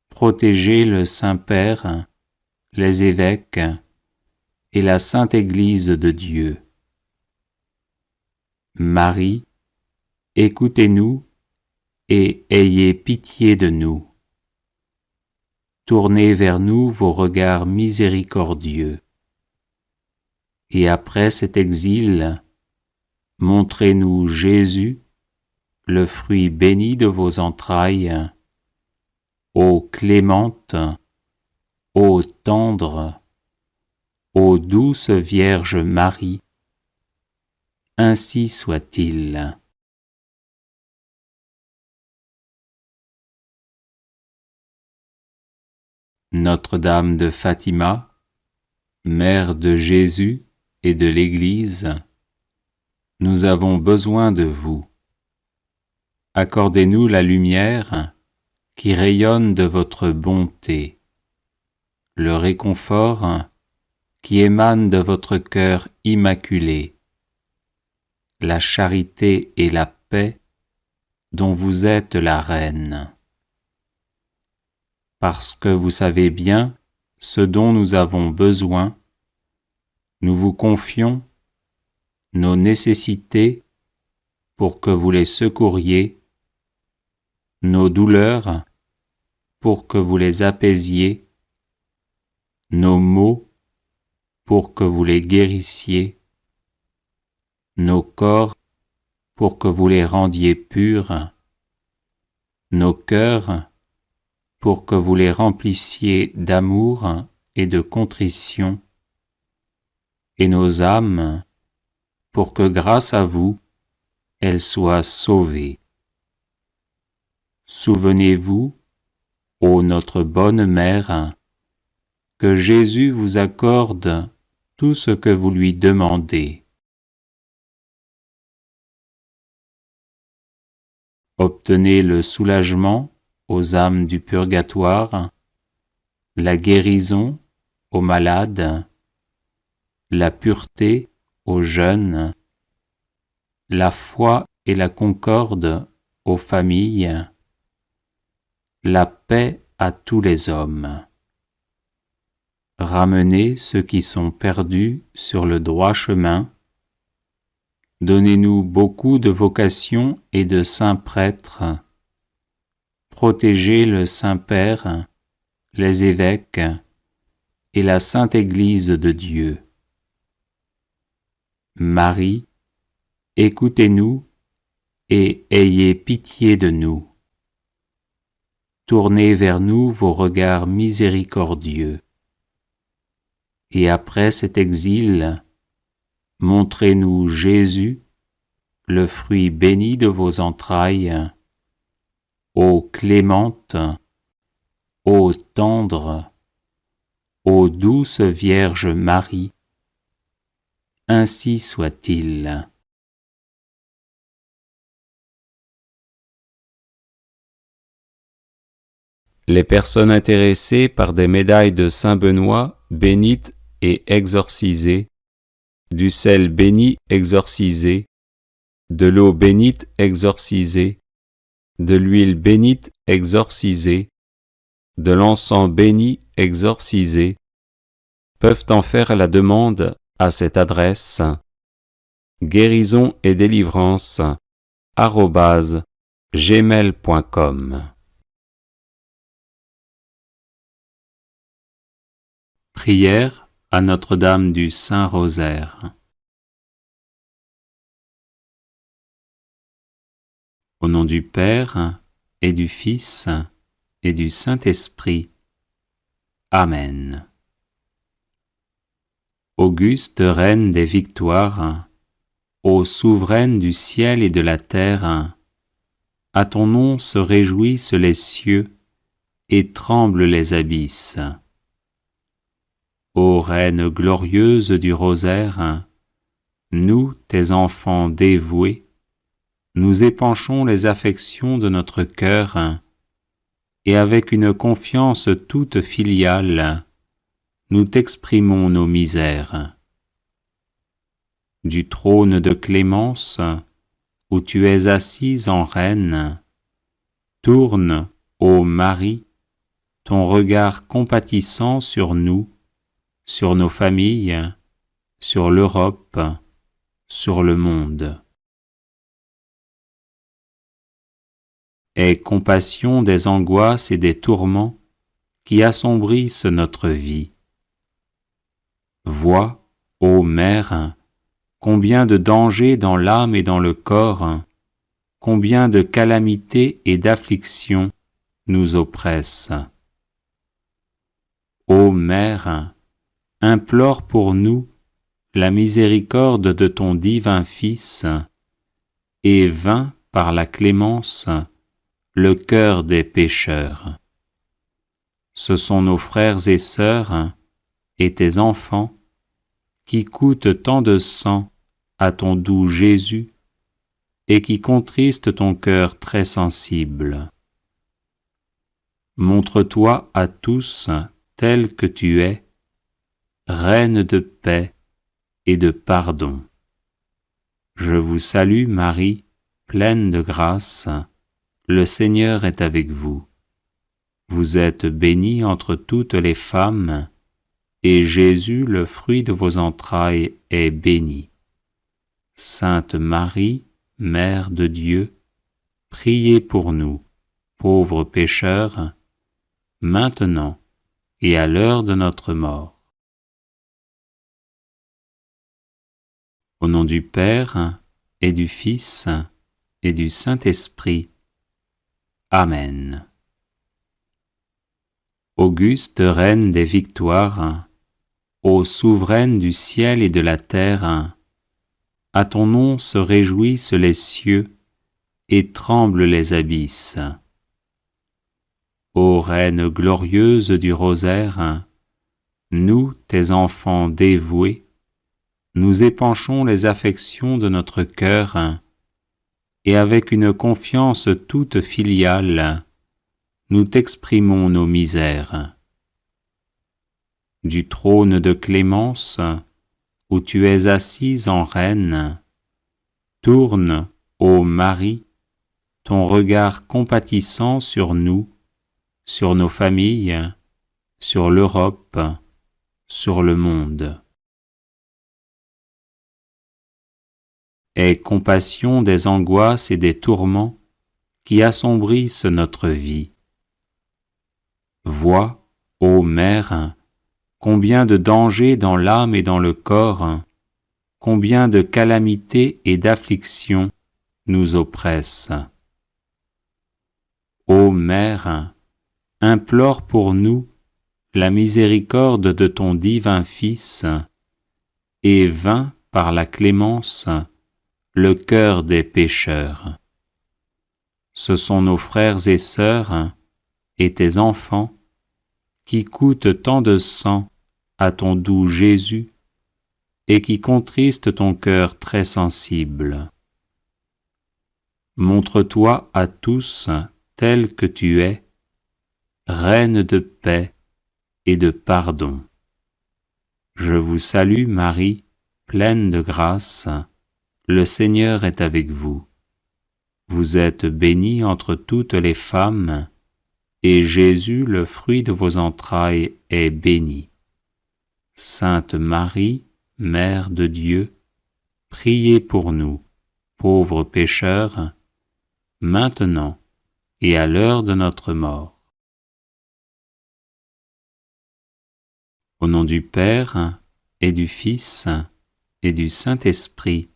Protégez le Saint-Père, les évêques et la Sainte Église de Dieu. Marie, écoutez-nous et ayez pitié de nous. Tournez vers nous vos regards miséricordieux. Et après cet exil, montrez-nous Jésus, le fruit béni de vos entrailles, ô clémente, ô tendre, ô douce Vierge Marie, ainsi soit-il. Notre-Dame de Fatima, Mère de Jésus et de l'Église, nous avons besoin de vous. Accordez-nous la lumière qui rayonne de votre bonté, le réconfort qui émane de votre cœur immaculé, la charité et la paix dont vous êtes la reine. Parce que vous savez bien ce dont nous avons besoin, nous vous confions nos nécessités pour que vous les secouriez, nos douleurs pour que vous les apaisiez, nos maux pour que vous les guérissiez, nos corps pour que vous les rendiez purs, nos cœurs pour que vous les remplissiez d'amour et de contrition, et nos âmes pour que grâce à vous, elles soient sauvées. Souvenez-vous, ô notre bonne Mère, que Jésus vous accorde tout ce que vous lui demandez. Obtenez le soulagement aux âmes du purgatoire, la guérison aux malades, la pureté aux jeunes, la foi et la concorde aux familles, la paix à tous les hommes. Ramenez ceux qui sont perdus sur le droit chemin. Donnez-nous beaucoup de vocations et de saints prêtres. Protégez le Saint-Père, les évêques et la Sainte Église de Dieu. Marie, écoutez-nous et ayez pitié de nous. Tournez vers nous vos regards miséricordieux. Et après cet exil, montrez-nous Jésus, le fruit béni de vos entrailles, ô clémente, ô tendre, ô douce Vierge Marie, ainsi soit-il. Les personnes intéressées par des médailles de Saint-Benoît bénites et exorcisées, du sel béni exorcisé, de l'eau bénite exorcisée, de l'huile bénite exorcisée, de l'encens béni exorcisé, peuvent en faire la demande à cette adresse guérisonetdélivrance@gmail.com. Prière à Notre-Dame du Saint-Rosaire. Au nom du Père et du Fils et du Saint-Esprit. Amen. Auguste Reine des victoires, ô souveraine du ciel et de la terre, à ton nom se réjouissent les cieux et tremblent les abysses. Ô Reine glorieuse du rosaire, nous, tes enfants dévoués, nous épanchons les affections de notre cœur, et avec une confiance toute filiale, nous t'exprimons nos misères. Du trône de clémence, où tu es assise en reine, tourne, ô Marie, ton regard compatissant sur nous, sur nos familles, sur l'Europe, sur le monde. Aie compassion des angoisses et des tourments qui assombrissent notre vie. Vois, ô Mère, combien de dangers dans l'âme et dans le corps, combien de calamités et d'afflictions nous oppressent. Ô Mère, implore pour nous la miséricorde de ton divin Fils, et vains par la clémence le cœur des pécheurs. Ce sont nos frères et sœurs et tes enfants qui coûte tant de sang à ton doux Jésus, et qui contriste ton cœur très sensible. Montre-toi à tous tel que tu es, Reine de paix et de pardon. Je vous salue Marie, pleine de grâce, le Seigneur est avec vous. Vous êtes bénie entre toutes les femmes, et Jésus, le fruit de vos entrailles, est béni. Sainte Marie, Mère de Dieu, priez pour nous, pauvres pécheurs, maintenant et à l'heure de notre mort. Au nom du Père, et du Fils, et du Saint-Esprit. Amen. Auguste Reine des victoires, ô souveraine du ciel et de la terre, à ton nom se réjouissent les cieux et tremblent les abysses. Ô Reine glorieuse du rosaire, nous, tes enfants dévoués, nous épanchons les affections de notre cœur, et avec une confiance toute filiale, nous t'exprimons nos misères. Du trône de clémence, où tu es assise en reine, tourne, ô Marie, ton regard compatissant sur nous, sur nos familles, sur l'Europe, sur le monde. Aie compassion des angoisses et des tourments qui assombrissent notre vie. Vois, ô Mère, combien de dangers dans l'âme et dans le corps, combien de calamités et d'afflictions nous oppressent. Ô Mère, implore pour nous la miséricorde de ton divin Fils, et vains par la clémence le cœur des pécheurs. Ce sont nos frères et sœurs et tes enfants qui coûtent tant de sang à ton doux Jésus et qui contristent ton cœur très sensible. Montre-toi à tous tel que tu es, Reine de paix et de pardon. Je vous salue Marie, pleine de grâce, le Seigneur est avec vous. Vous êtes bénie entre toutes les femmes, et Jésus, le fruit de vos entrailles, est béni. Sainte Marie, Mère de Dieu, priez pour nous, pauvres pécheurs, maintenant et à l'heure de notre mort. Au nom du Père, et du Fils, et du Saint-Esprit.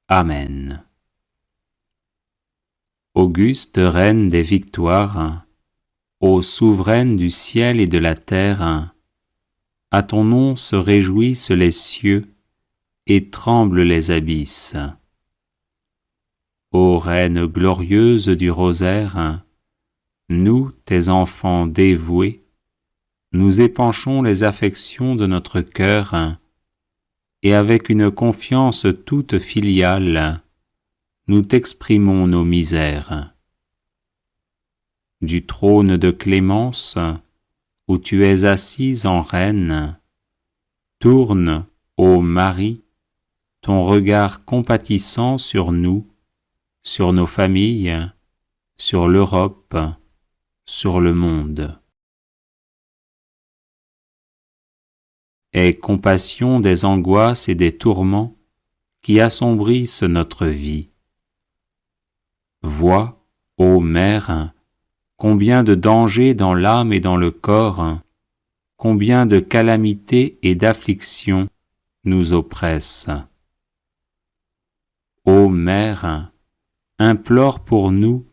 Amen. Auguste Reine des victoires, ô souveraine du ciel et de la terre, à ton nom se réjouissent les cieux et tremblent les abysses. Ô Reine glorieuse du rosaire, nous, tes enfants dévoués, nous épanchons les affections de notre cœur, et avec une confiance toute filiale, nous t'exprimons nos misères. Du trône de clémence, où tu es assise en reine, tourne, ô Marie, ton regard compatissant sur nous, sur nos familles, sur l'Europe, sur le monde. Aie compassion des angoisses et des tourments qui assombrissent notre vie. Vois, ô Mère, combien de dangers dans l'âme et dans le corps, combien de calamités et d'afflictions nous oppressent. Ô Mère, implore pour nous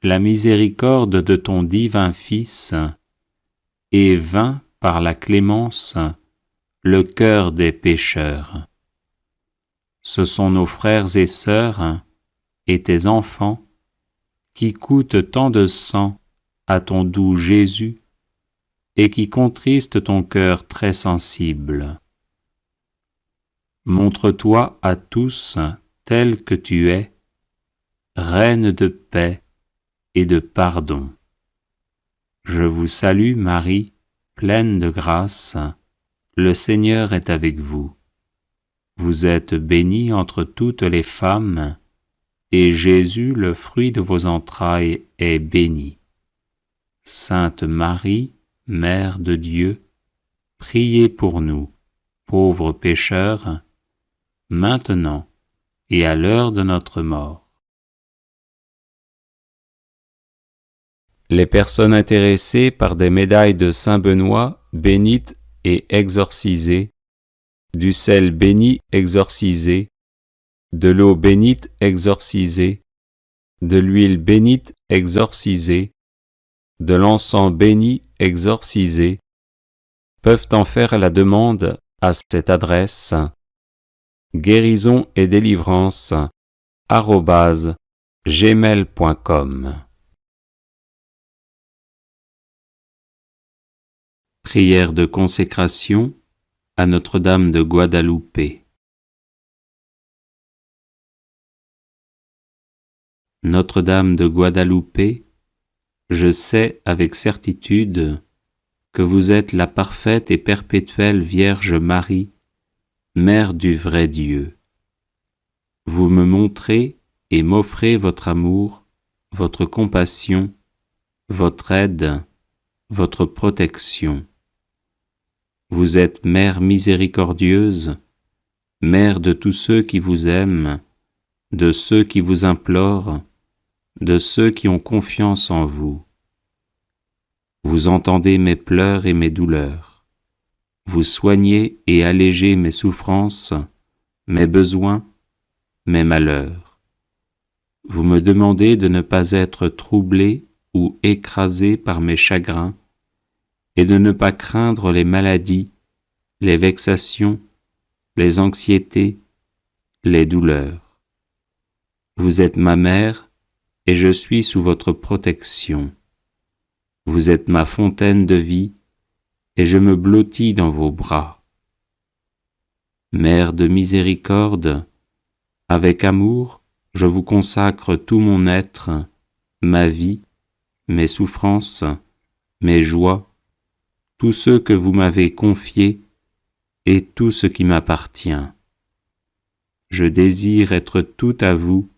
la miséricorde de ton divin Fils, et vains par la clémence le cœur des pécheurs. Ce sont nos frères et sœurs et tes enfants qui coûtent tant de sang à ton doux Jésus et qui contristent ton cœur très sensible. Montre-toi à tous tel que tu es, Reine de paix et de pardon. Je vous salue Marie, pleine de grâce, le Seigneur est avec vous. Vous êtes bénie entre toutes les femmes, et Jésus, le fruit de vos entrailles, est béni. Sainte Marie, Mère de Dieu, priez pour nous, pauvres pécheurs, maintenant et à l'heure de notre mort. Les personnes intéressées par des médailles de Saint Benoît bénites et exorcisées, du sel béni exorcisé, de l'eau bénite exorcisée, de l'huile bénite exorcisée, de l'encens béni exorcisé, peuvent en faire la demande à cette adresse guérison et délivrance @gmail.com. Prière de consécration à Notre-Dame de Guadalupe. Notre-Dame de Guadalupe, je sais avec certitude que vous êtes la parfaite et perpétuelle Vierge Marie, Mère du vrai Dieu. Vous me montrez et m'offrez votre amour, votre compassion, votre aide, votre protection. Vous êtes Mère miséricordieuse, Mère de tous ceux qui vous aiment, de ceux qui vous implorent, de ceux qui ont confiance en vous. Vous entendez mes pleurs et mes douleurs. Vous soignez et allégez mes souffrances, mes besoins, mes malheurs. Vous me demandez de ne pas être troublé ou écrasé par mes chagrins et de ne pas craindre les maladies, les vexations, les anxiétés, les douleurs. Vous êtes ma mère et je suis sous votre protection. Vous êtes ma fontaine de vie et je me blottis dans vos bras. Mère de miséricorde, avec amour, je vous consacre tout mon être, ma vie, mes souffrances, mes joies, tous ceux que vous m'avez confiés et tout ce qui m'appartient. Je désire être tout à vous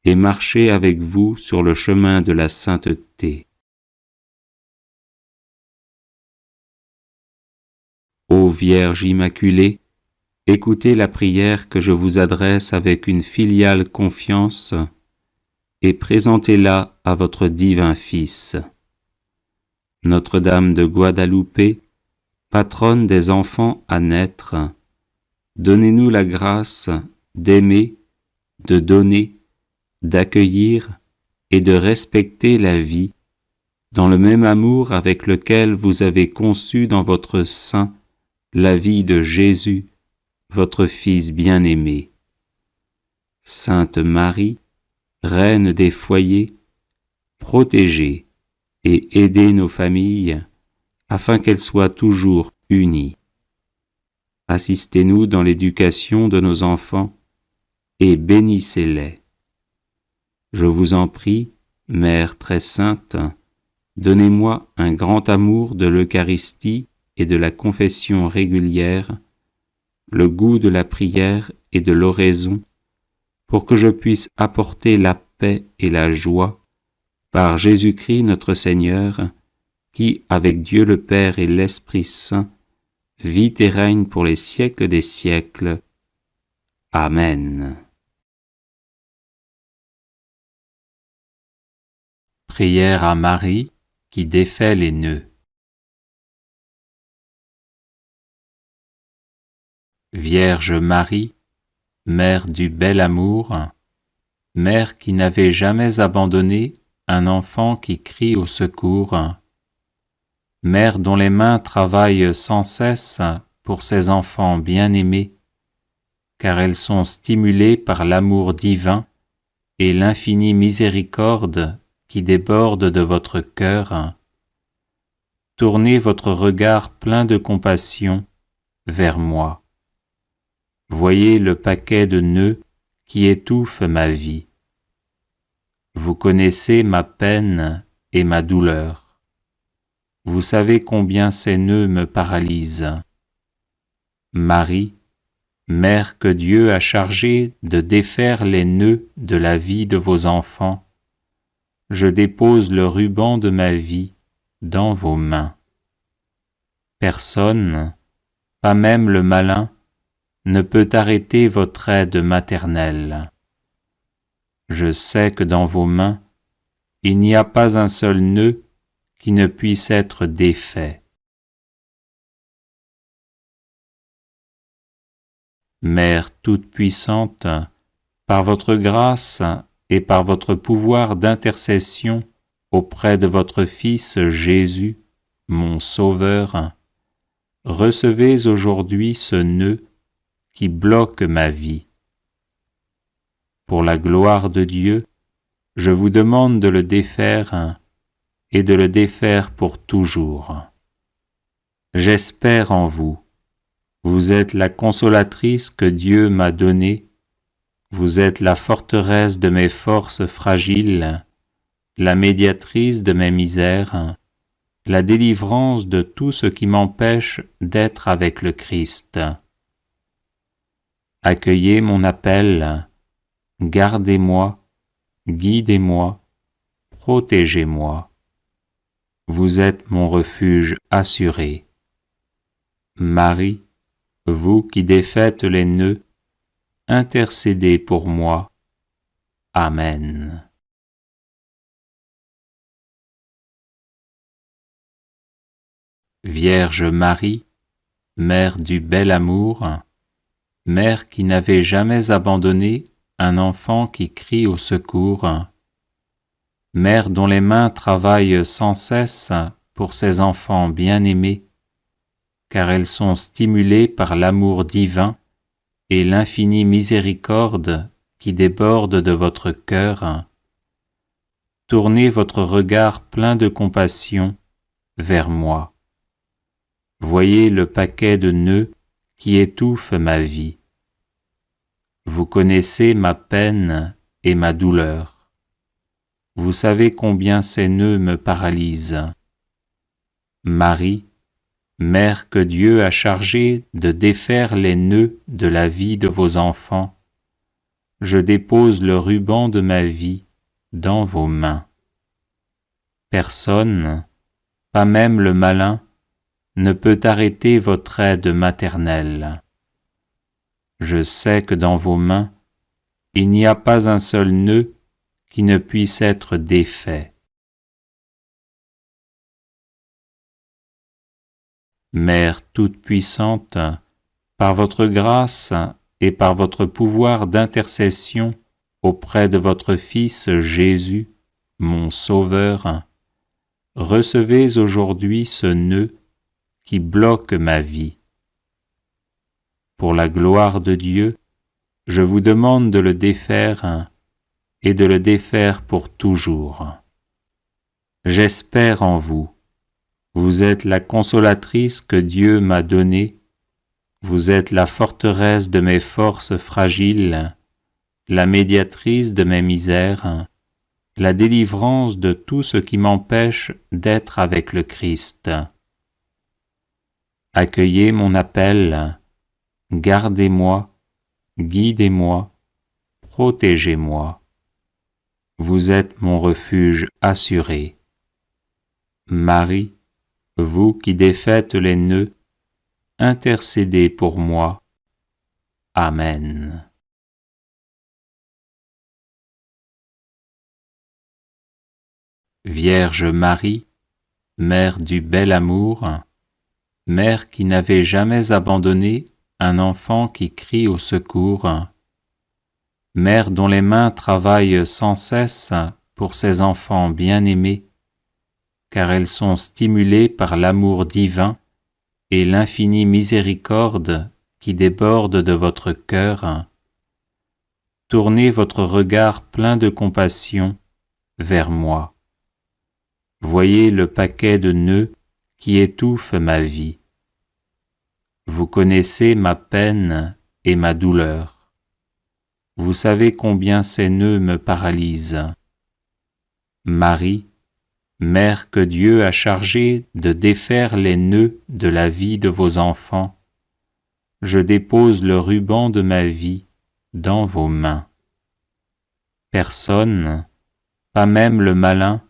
et marcher avec vous sur le chemin de la sainteté. Ô Vierge Immaculée, écoutez la prière que je vous adresse avec une filiale confiance et présentez-la à votre divin Fils. Notre-Dame de Guadalupe, patronne des enfants à naître, donnez-nous la grâce d'aimer, de donner, d'accueillir et de respecter la vie, dans le même amour avec lequel vous avez conçu dans votre sein la vie de Jésus, votre Fils bien-aimé. Sainte Marie, Reine des foyers, protégez et aidez nos familles afin qu'elles soient toujours unies. Assistez-nous dans l'éducation de nos enfants et bénissez-les. Je vous en prie, Mère très sainte, donnez-moi un grand amour de l'Eucharistie et de la confession régulière, le goût de la prière et de l'oraison, pour que je puisse apporter la paix et la joie par Jésus-Christ notre Seigneur, qui, avec Dieu le Père et l'Esprit Saint, vit et règne pour les siècles des siècles. Amen. Prière à Marie qui défait les nœuds. Vierge Marie, Mère du bel amour, Mère qui n'avait jamais abandonné un enfant qui crie au secours, Mère dont les mains travaillent sans cesse pour ses enfants bien-aimés, car elles sont stimulées par l'amour divin et l'infinie miséricorde qui déborde de votre cœur. Tournez votre regard plein de compassion vers moi. Voyez le paquet de nœuds qui étouffe ma vie. Vous connaissez ma peine et ma douleur. Vous savez combien ces nœuds me paralysent. Marie, Mère que Dieu a chargée de défaire les nœuds de la vie de vos enfants, je dépose le ruban de ma vie dans vos mains. Personne, pas même le malin, ne peut arrêter votre aide maternelle. Je sais que dans vos mains, il n'y a pas un seul nœud qui ne puisse être défait. Mère toute-puissante, par votre grâce et par votre pouvoir d'intercession auprès de votre Fils Jésus, mon Sauveur, recevez aujourd'hui ce nœud qui bloque ma vie. Pour la gloire de Dieu, je vous demande de le défaire et de le défaire pour toujours. J'espère en vous. Vous êtes la consolatrice que Dieu m'a donnée. Vous êtes la forteresse de mes forces fragiles, la médiatrice de mes misères, la délivrance de tout ce qui m'empêche d'être avec le Christ. Accueillez mon appel, gardez-moi, guidez-moi, protégez-moi. Vous êtes mon refuge assuré. Marie, vous qui défaites les nœuds, intercédez pour moi. Amen. Vierge Marie, Mère du bel amour, Mère qui n'avait jamais abandonné un enfant qui crie au secours, Mère dont les mains travaillent sans cesse pour ses enfants bien-aimés, car elles sont stimulées par l'amour divin et l'infinie miséricorde qui déborde de votre cœur, tournez votre regard plein de compassion vers moi. Voyez le paquet de nœuds qui étouffe ma vie. Vous connaissez ma peine et ma douleur. Vous savez combien ces nœuds me paralysent. Marie, Mère que Dieu a chargée de défaire les nœuds de la vie de vos enfants, je dépose le ruban de ma vie dans vos mains. Personne, pas même le malin, ne peut arrêter votre aide maternelle. Je sais que dans vos mains, il n'y a pas un seul nœud qui ne puisse être défait. Mère toute-puissante, par votre grâce et par votre pouvoir d'intercession auprès de votre Fils Jésus, mon Sauveur, recevez aujourd'hui ce nœud qui bloque ma vie. Pour la gloire de Dieu, je vous demande de le défaire et de le défaire pour toujours. J'espère en vous. Vous êtes la consolatrice que Dieu m'a donnée. Vous êtes la forteresse de mes forces fragiles, la médiatrice de mes misères, la délivrance de tout ce qui m'empêche d'être avec le Christ. Accueillez mon appel, gardez-moi, guidez-moi, protégez-moi. Vous êtes mon refuge assuré. Marie, vous qui défaites les nœuds, intercédez pour moi. Amen. Vierge Marie, Mère du bel amour, Mère qui n'avait jamais abandonné un enfant qui crie au secours, Mère dont les mains travaillent sans cesse pour ses enfants bien-aimés, car elles sont stimulées par l'amour divin et l'infinie miséricorde qui déborde de votre cœur, tournez votre regard plein de compassion vers moi. Voyez le paquet de nœuds qui étouffe ma vie. Vous connaissez ma peine et ma douleur. Vous savez combien ces nœuds me paralysent. Marie, Mère que Dieu a chargée de défaire les nœuds de la vie de vos enfants, je dépose le ruban de ma vie dans vos mains. Personne, pas même le malin,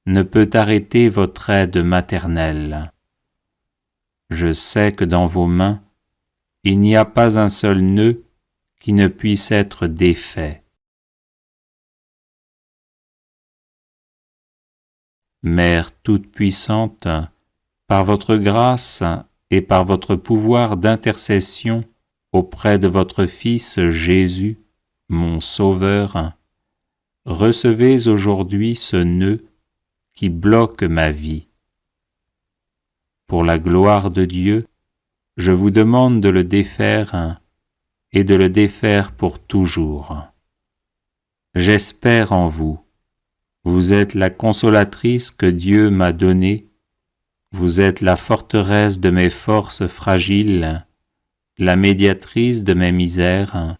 ne peut arrêter votre aide maternelle. Je sais que dans vos mains, il n'y a pas un seul nœud qui ne puisse être défait. Mère toute-puissante, par votre grâce et par votre pouvoir d'intercession auprès de votre Fils Jésus, mon Sauveur, recevez aujourd'hui ce nœud qui bloque ma vie. Pour la gloire de Dieu, je vous demande de le défaire et de le défaire pour toujours. J'espère en vous. Vous êtes la consolatrice que Dieu m'a donnée. Vous êtes la forteresse de mes forces fragiles, la médiatrice de mes misères,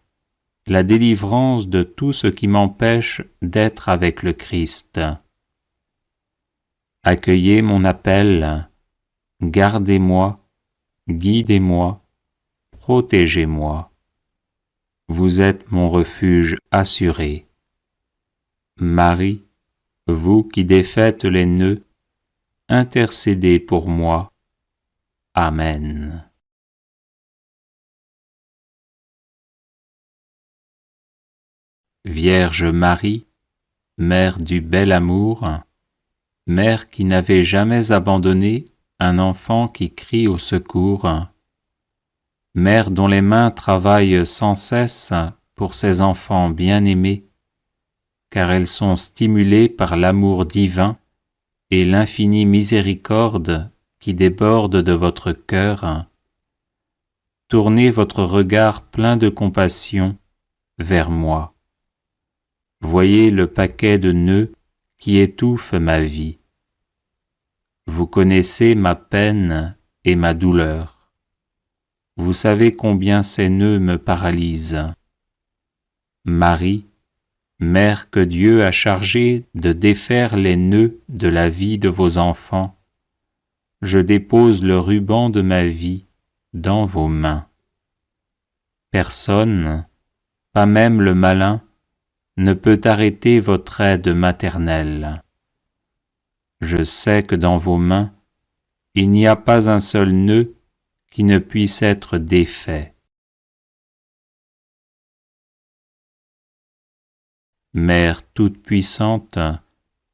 la délivrance de tout ce qui m'empêche d'être avec le Christ. Accueillez mon appel, gardez-moi, guidez-moi, protégez-moi. Vous êtes mon refuge assuré. Marie, vous qui défaites les nœuds, intercédez pour moi. Amen. Vierge Marie, Mère du bel amour, Mère qui n'avait jamais abandonné un enfant qui crie au secours, Mère dont les mains travaillent sans cesse pour ses enfants bien-aimés, car elles sont stimulées par l'amour divin et l'infinie miséricorde qui déborde de votre cœur, tournez votre regard plein de compassion vers moi. Voyez le paquet de nœuds qui étouffe ma vie. Vous connaissez ma peine et ma douleur. Vous savez combien ces nœuds me paralysent. Marie, Mère que Dieu a chargée de défaire les nœuds de la vie de vos enfants, je dépose le ruban de ma vie dans vos mains. Personne, pas même le malin, ne peut arrêter votre aide maternelle. Je sais que dans vos mains, il n'y a pas un seul nœud qui ne puisse être défait. Mère toute-puissante,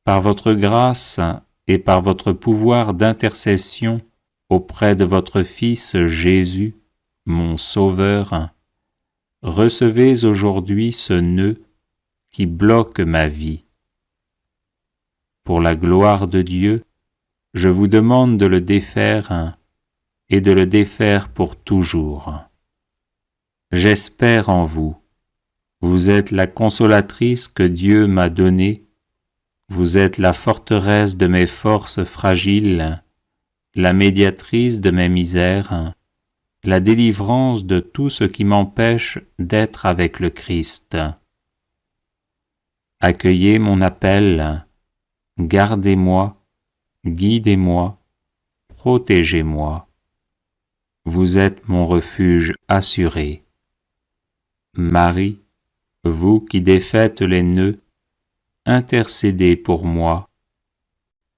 par votre grâce et par votre pouvoir d'intercession auprès de votre Fils Jésus, mon Sauveur, recevez aujourd'hui ce nœud qui bloque ma vie. Pour la gloire de Dieu, je vous demande de le défaire et de le défaire pour toujours. J'espère en vous. Vous êtes la consolatrice que Dieu m'a donnée. Vous êtes la forteresse de mes forces fragiles, la médiatrice de mes misères, la délivrance de tout ce qui m'empêche d'être avec le Christ. Accueillez mon appel, gardez-moi, guidez-moi, protégez-moi. Vous êtes mon refuge assuré. Marie, vous qui défaites les nœuds, intercédez pour moi.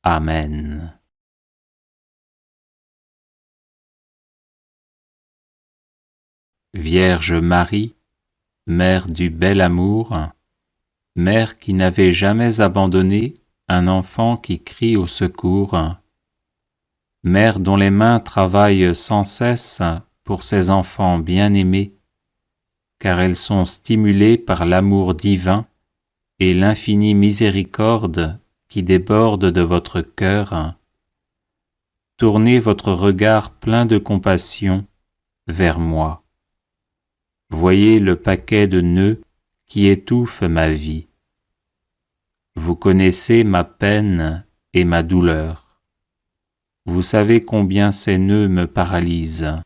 Amen. Vierge Marie, Mère du bel amour, Mère qui n'avait jamais abandonné un enfant qui crie au secours, Mère dont les mains travaillent sans cesse pour ses enfants bien-aimés, car elles sont stimulées par l'amour divin et l'infinie miséricorde qui déborde de votre cœur, tournez votre regard plein de compassion vers moi. Voyez le paquet de nœuds qui étouffe ma vie. Vous connaissez ma peine et ma douleur. Vous savez combien ces nœuds me paralysent.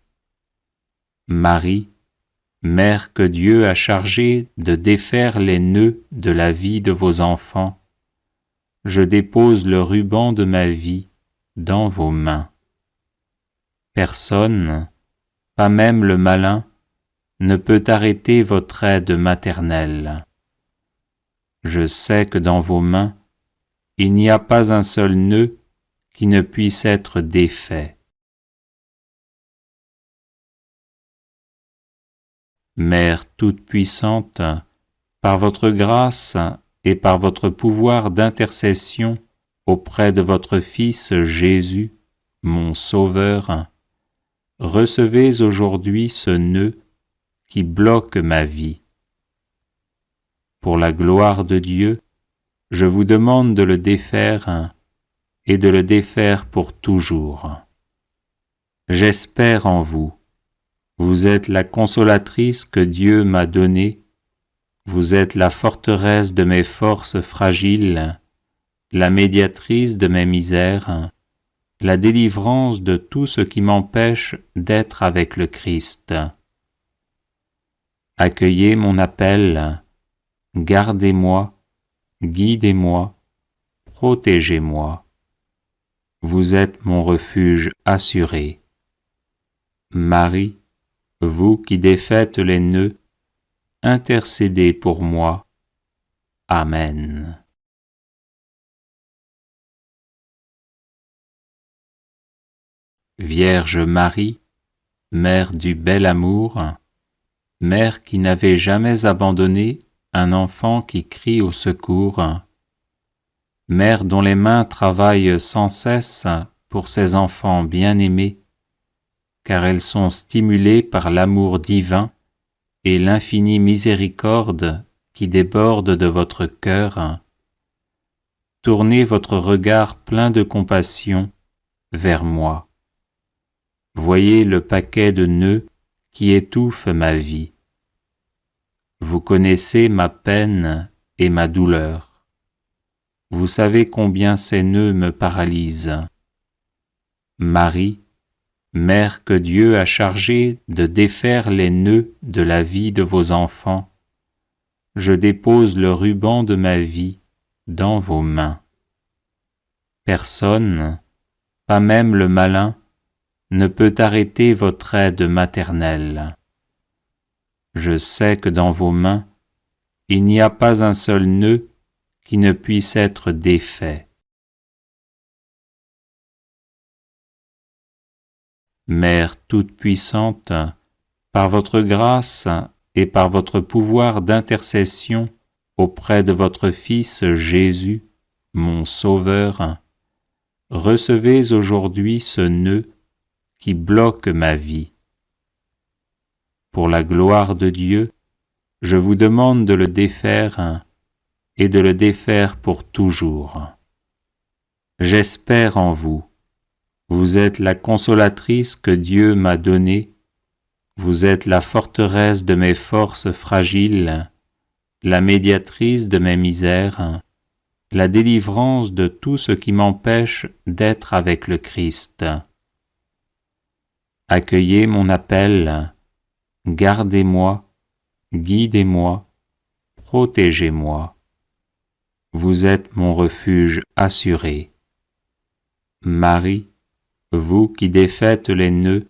Marie, Mère que Dieu a chargée de défaire les nœuds de la vie de vos enfants, je dépose le ruban de ma vie dans vos mains. Personne, pas même le malin, ne peut arrêter votre aide maternelle. Je sais que dans vos mains, il n'y a pas un seul nœud qui ne puisse être défait. Mère toute-puissante, par votre grâce et par votre pouvoir d'intercession auprès de votre Fils Jésus, mon Sauveur, recevez aujourd'hui ce nœud qui bloque ma vie. Pour la gloire de Dieu, je vous demande de le défaire et de le défaire pour toujours. J'espère en vous. Vous êtes la consolatrice que Dieu m'a donnée. Vous êtes la forteresse de mes forces fragiles, la médiatrice de mes misères, la délivrance de tout ce qui m'empêche d'être avec le Christ. Accueillez mon appel, gardez-moi, guidez-moi, protégez-moi. Vous êtes mon refuge assuré. Marie, vous qui défaites les nœuds, intercédez pour moi. Amen. Vierge Marie, Mère du bel amour, Mère qui n'avait jamais abandonné un enfant qui crie au secours, Mère dont les mains travaillent sans cesse pour ses enfants bien-aimés, car elles sont stimulées par l'amour divin et l'infinie miséricorde qui déborde de votre cœur. Tournez votre regard plein de compassion vers moi. Voyez le paquet de nœuds qui étouffe ma vie. Vous connaissez ma peine et ma douleur. Vous savez combien ces nœuds me paralysent. Marie, Mère que Dieu a chargée de défaire les nœuds de la vie de vos enfants, je dépose le ruban de ma vie dans vos mains. Personne, pas même le malin, ne peut arrêter votre aide maternelle. Je sais que dans vos mains, il n'y a pas un seul nœud qui ne puisse être défait. Mère toute-puissante, par votre grâce et par votre pouvoir d'intercession auprès de votre Fils Jésus, mon Sauveur, recevez aujourd'hui ce nœud qui bloque ma vie. Pour la gloire de Dieu, je vous demande de le défaire et de le défaire pour toujours. J'espère en vous. Vous êtes la consolatrice que Dieu m'a donnée. Vous êtes la forteresse de mes forces fragiles, la médiatrice de mes misères, la délivrance de tout ce qui m'empêche d'être avec le Christ. Accueillez mon appel, gardez-moi, guidez-moi, protégez-moi. Vous êtes mon refuge assuré. Marie, vous qui défaites les nœuds,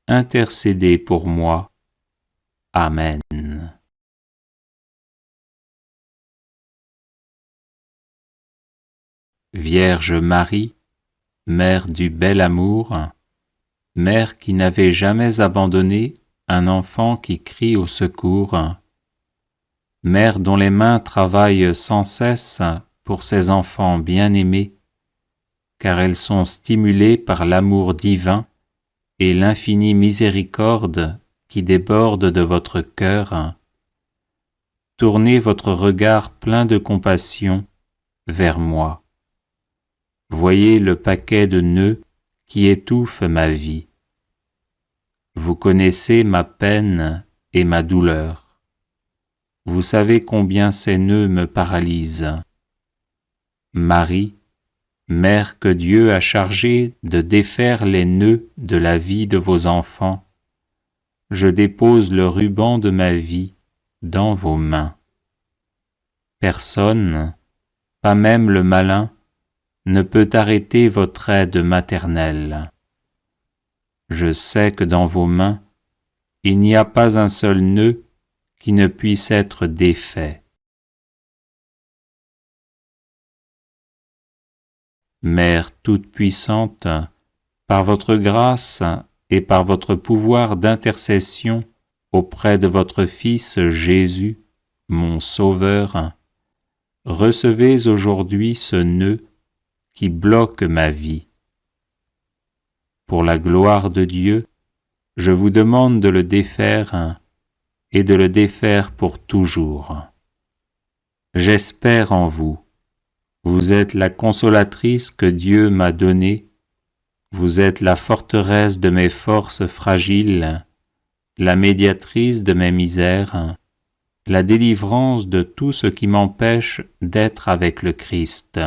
intercédez pour moi. Amen. Vierge Marie, Mère du bel amour, Mère qui n'avait jamais abandonné un enfant qui crie au secours, Mère dont les mains travaillent sans cesse pour ses enfants bien-aimés, car elles sont stimulées par l'amour divin et l'infinie miséricorde qui déborde de votre cœur. Tournez votre regard plein de compassion vers moi. Voyez le paquet de nœuds qui étouffe ma vie. Vous connaissez ma peine et ma douleur. Vous savez combien ces nœuds me paralysent. Marie, Mère que Dieu a chargée de défaire les nœuds de la vie de vos enfants, je dépose le ruban de ma vie dans vos mains. Personne, pas même le malin, ne peut arrêter votre aide maternelle. Je sais que dans vos mains, il n'y a pas un seul nœud qui ne puisse être défait. Mère toute-puissante, par votre grâce et par votre pouvoir d'intercession auprès de votre Fils Jésus, mon Sauveur, recevez aujourd'hui ce nœud qui bloque ma vie. Pour la gloire de Dieu, je vous demande de le défaire et de le défaire pour toujours. J'espère en vous. Vous êtes la consolatrice que Dieu m'a donnée. Vous êtes la forteresse de mes forces fragiles, la médiatrice de mes misères, la délivrance de tout ce qui m'empêche d'être avec le Christ.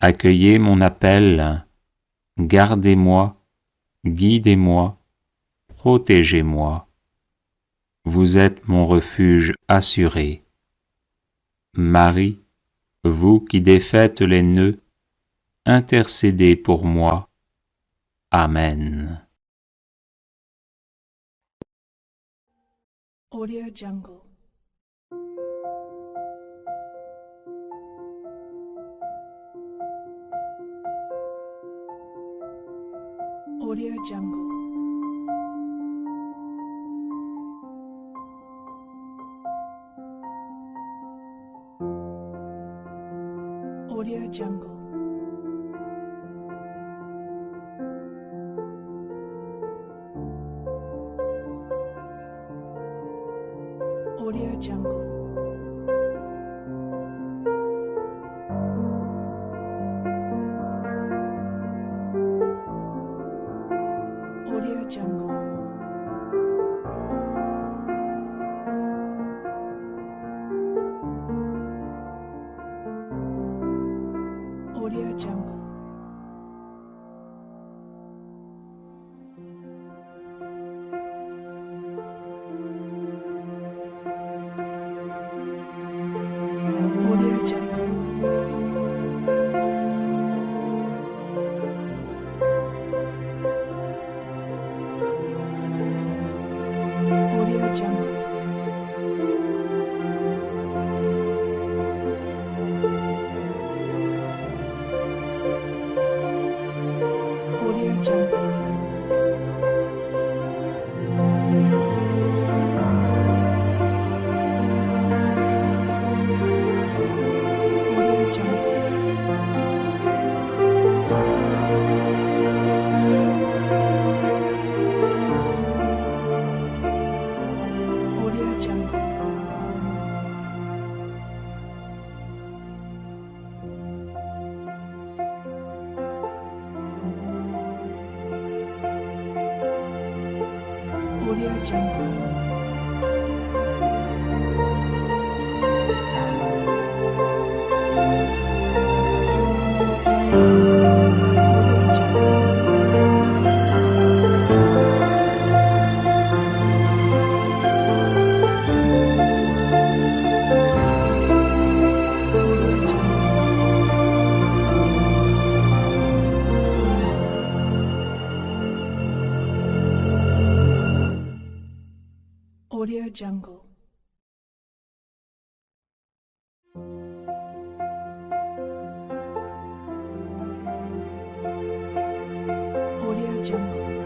Accueillez mon appel, gardez-moi, guidez-moi, protégez-moi. Vous êtes mon refuge assuré. Marie, vous qui défaites les nœuds, intercédez pour moi. Amen. Audio Jungle. Audio Jungle. Audio Jungle. Audio Jungle. Audio Jungle. Audio Jungle. Audio Jungle. Audio Jungle. Audio Jungle. Audio Jungle. Audio Jungle. Audio Jungle. Audio Jungle. Audio Jungle.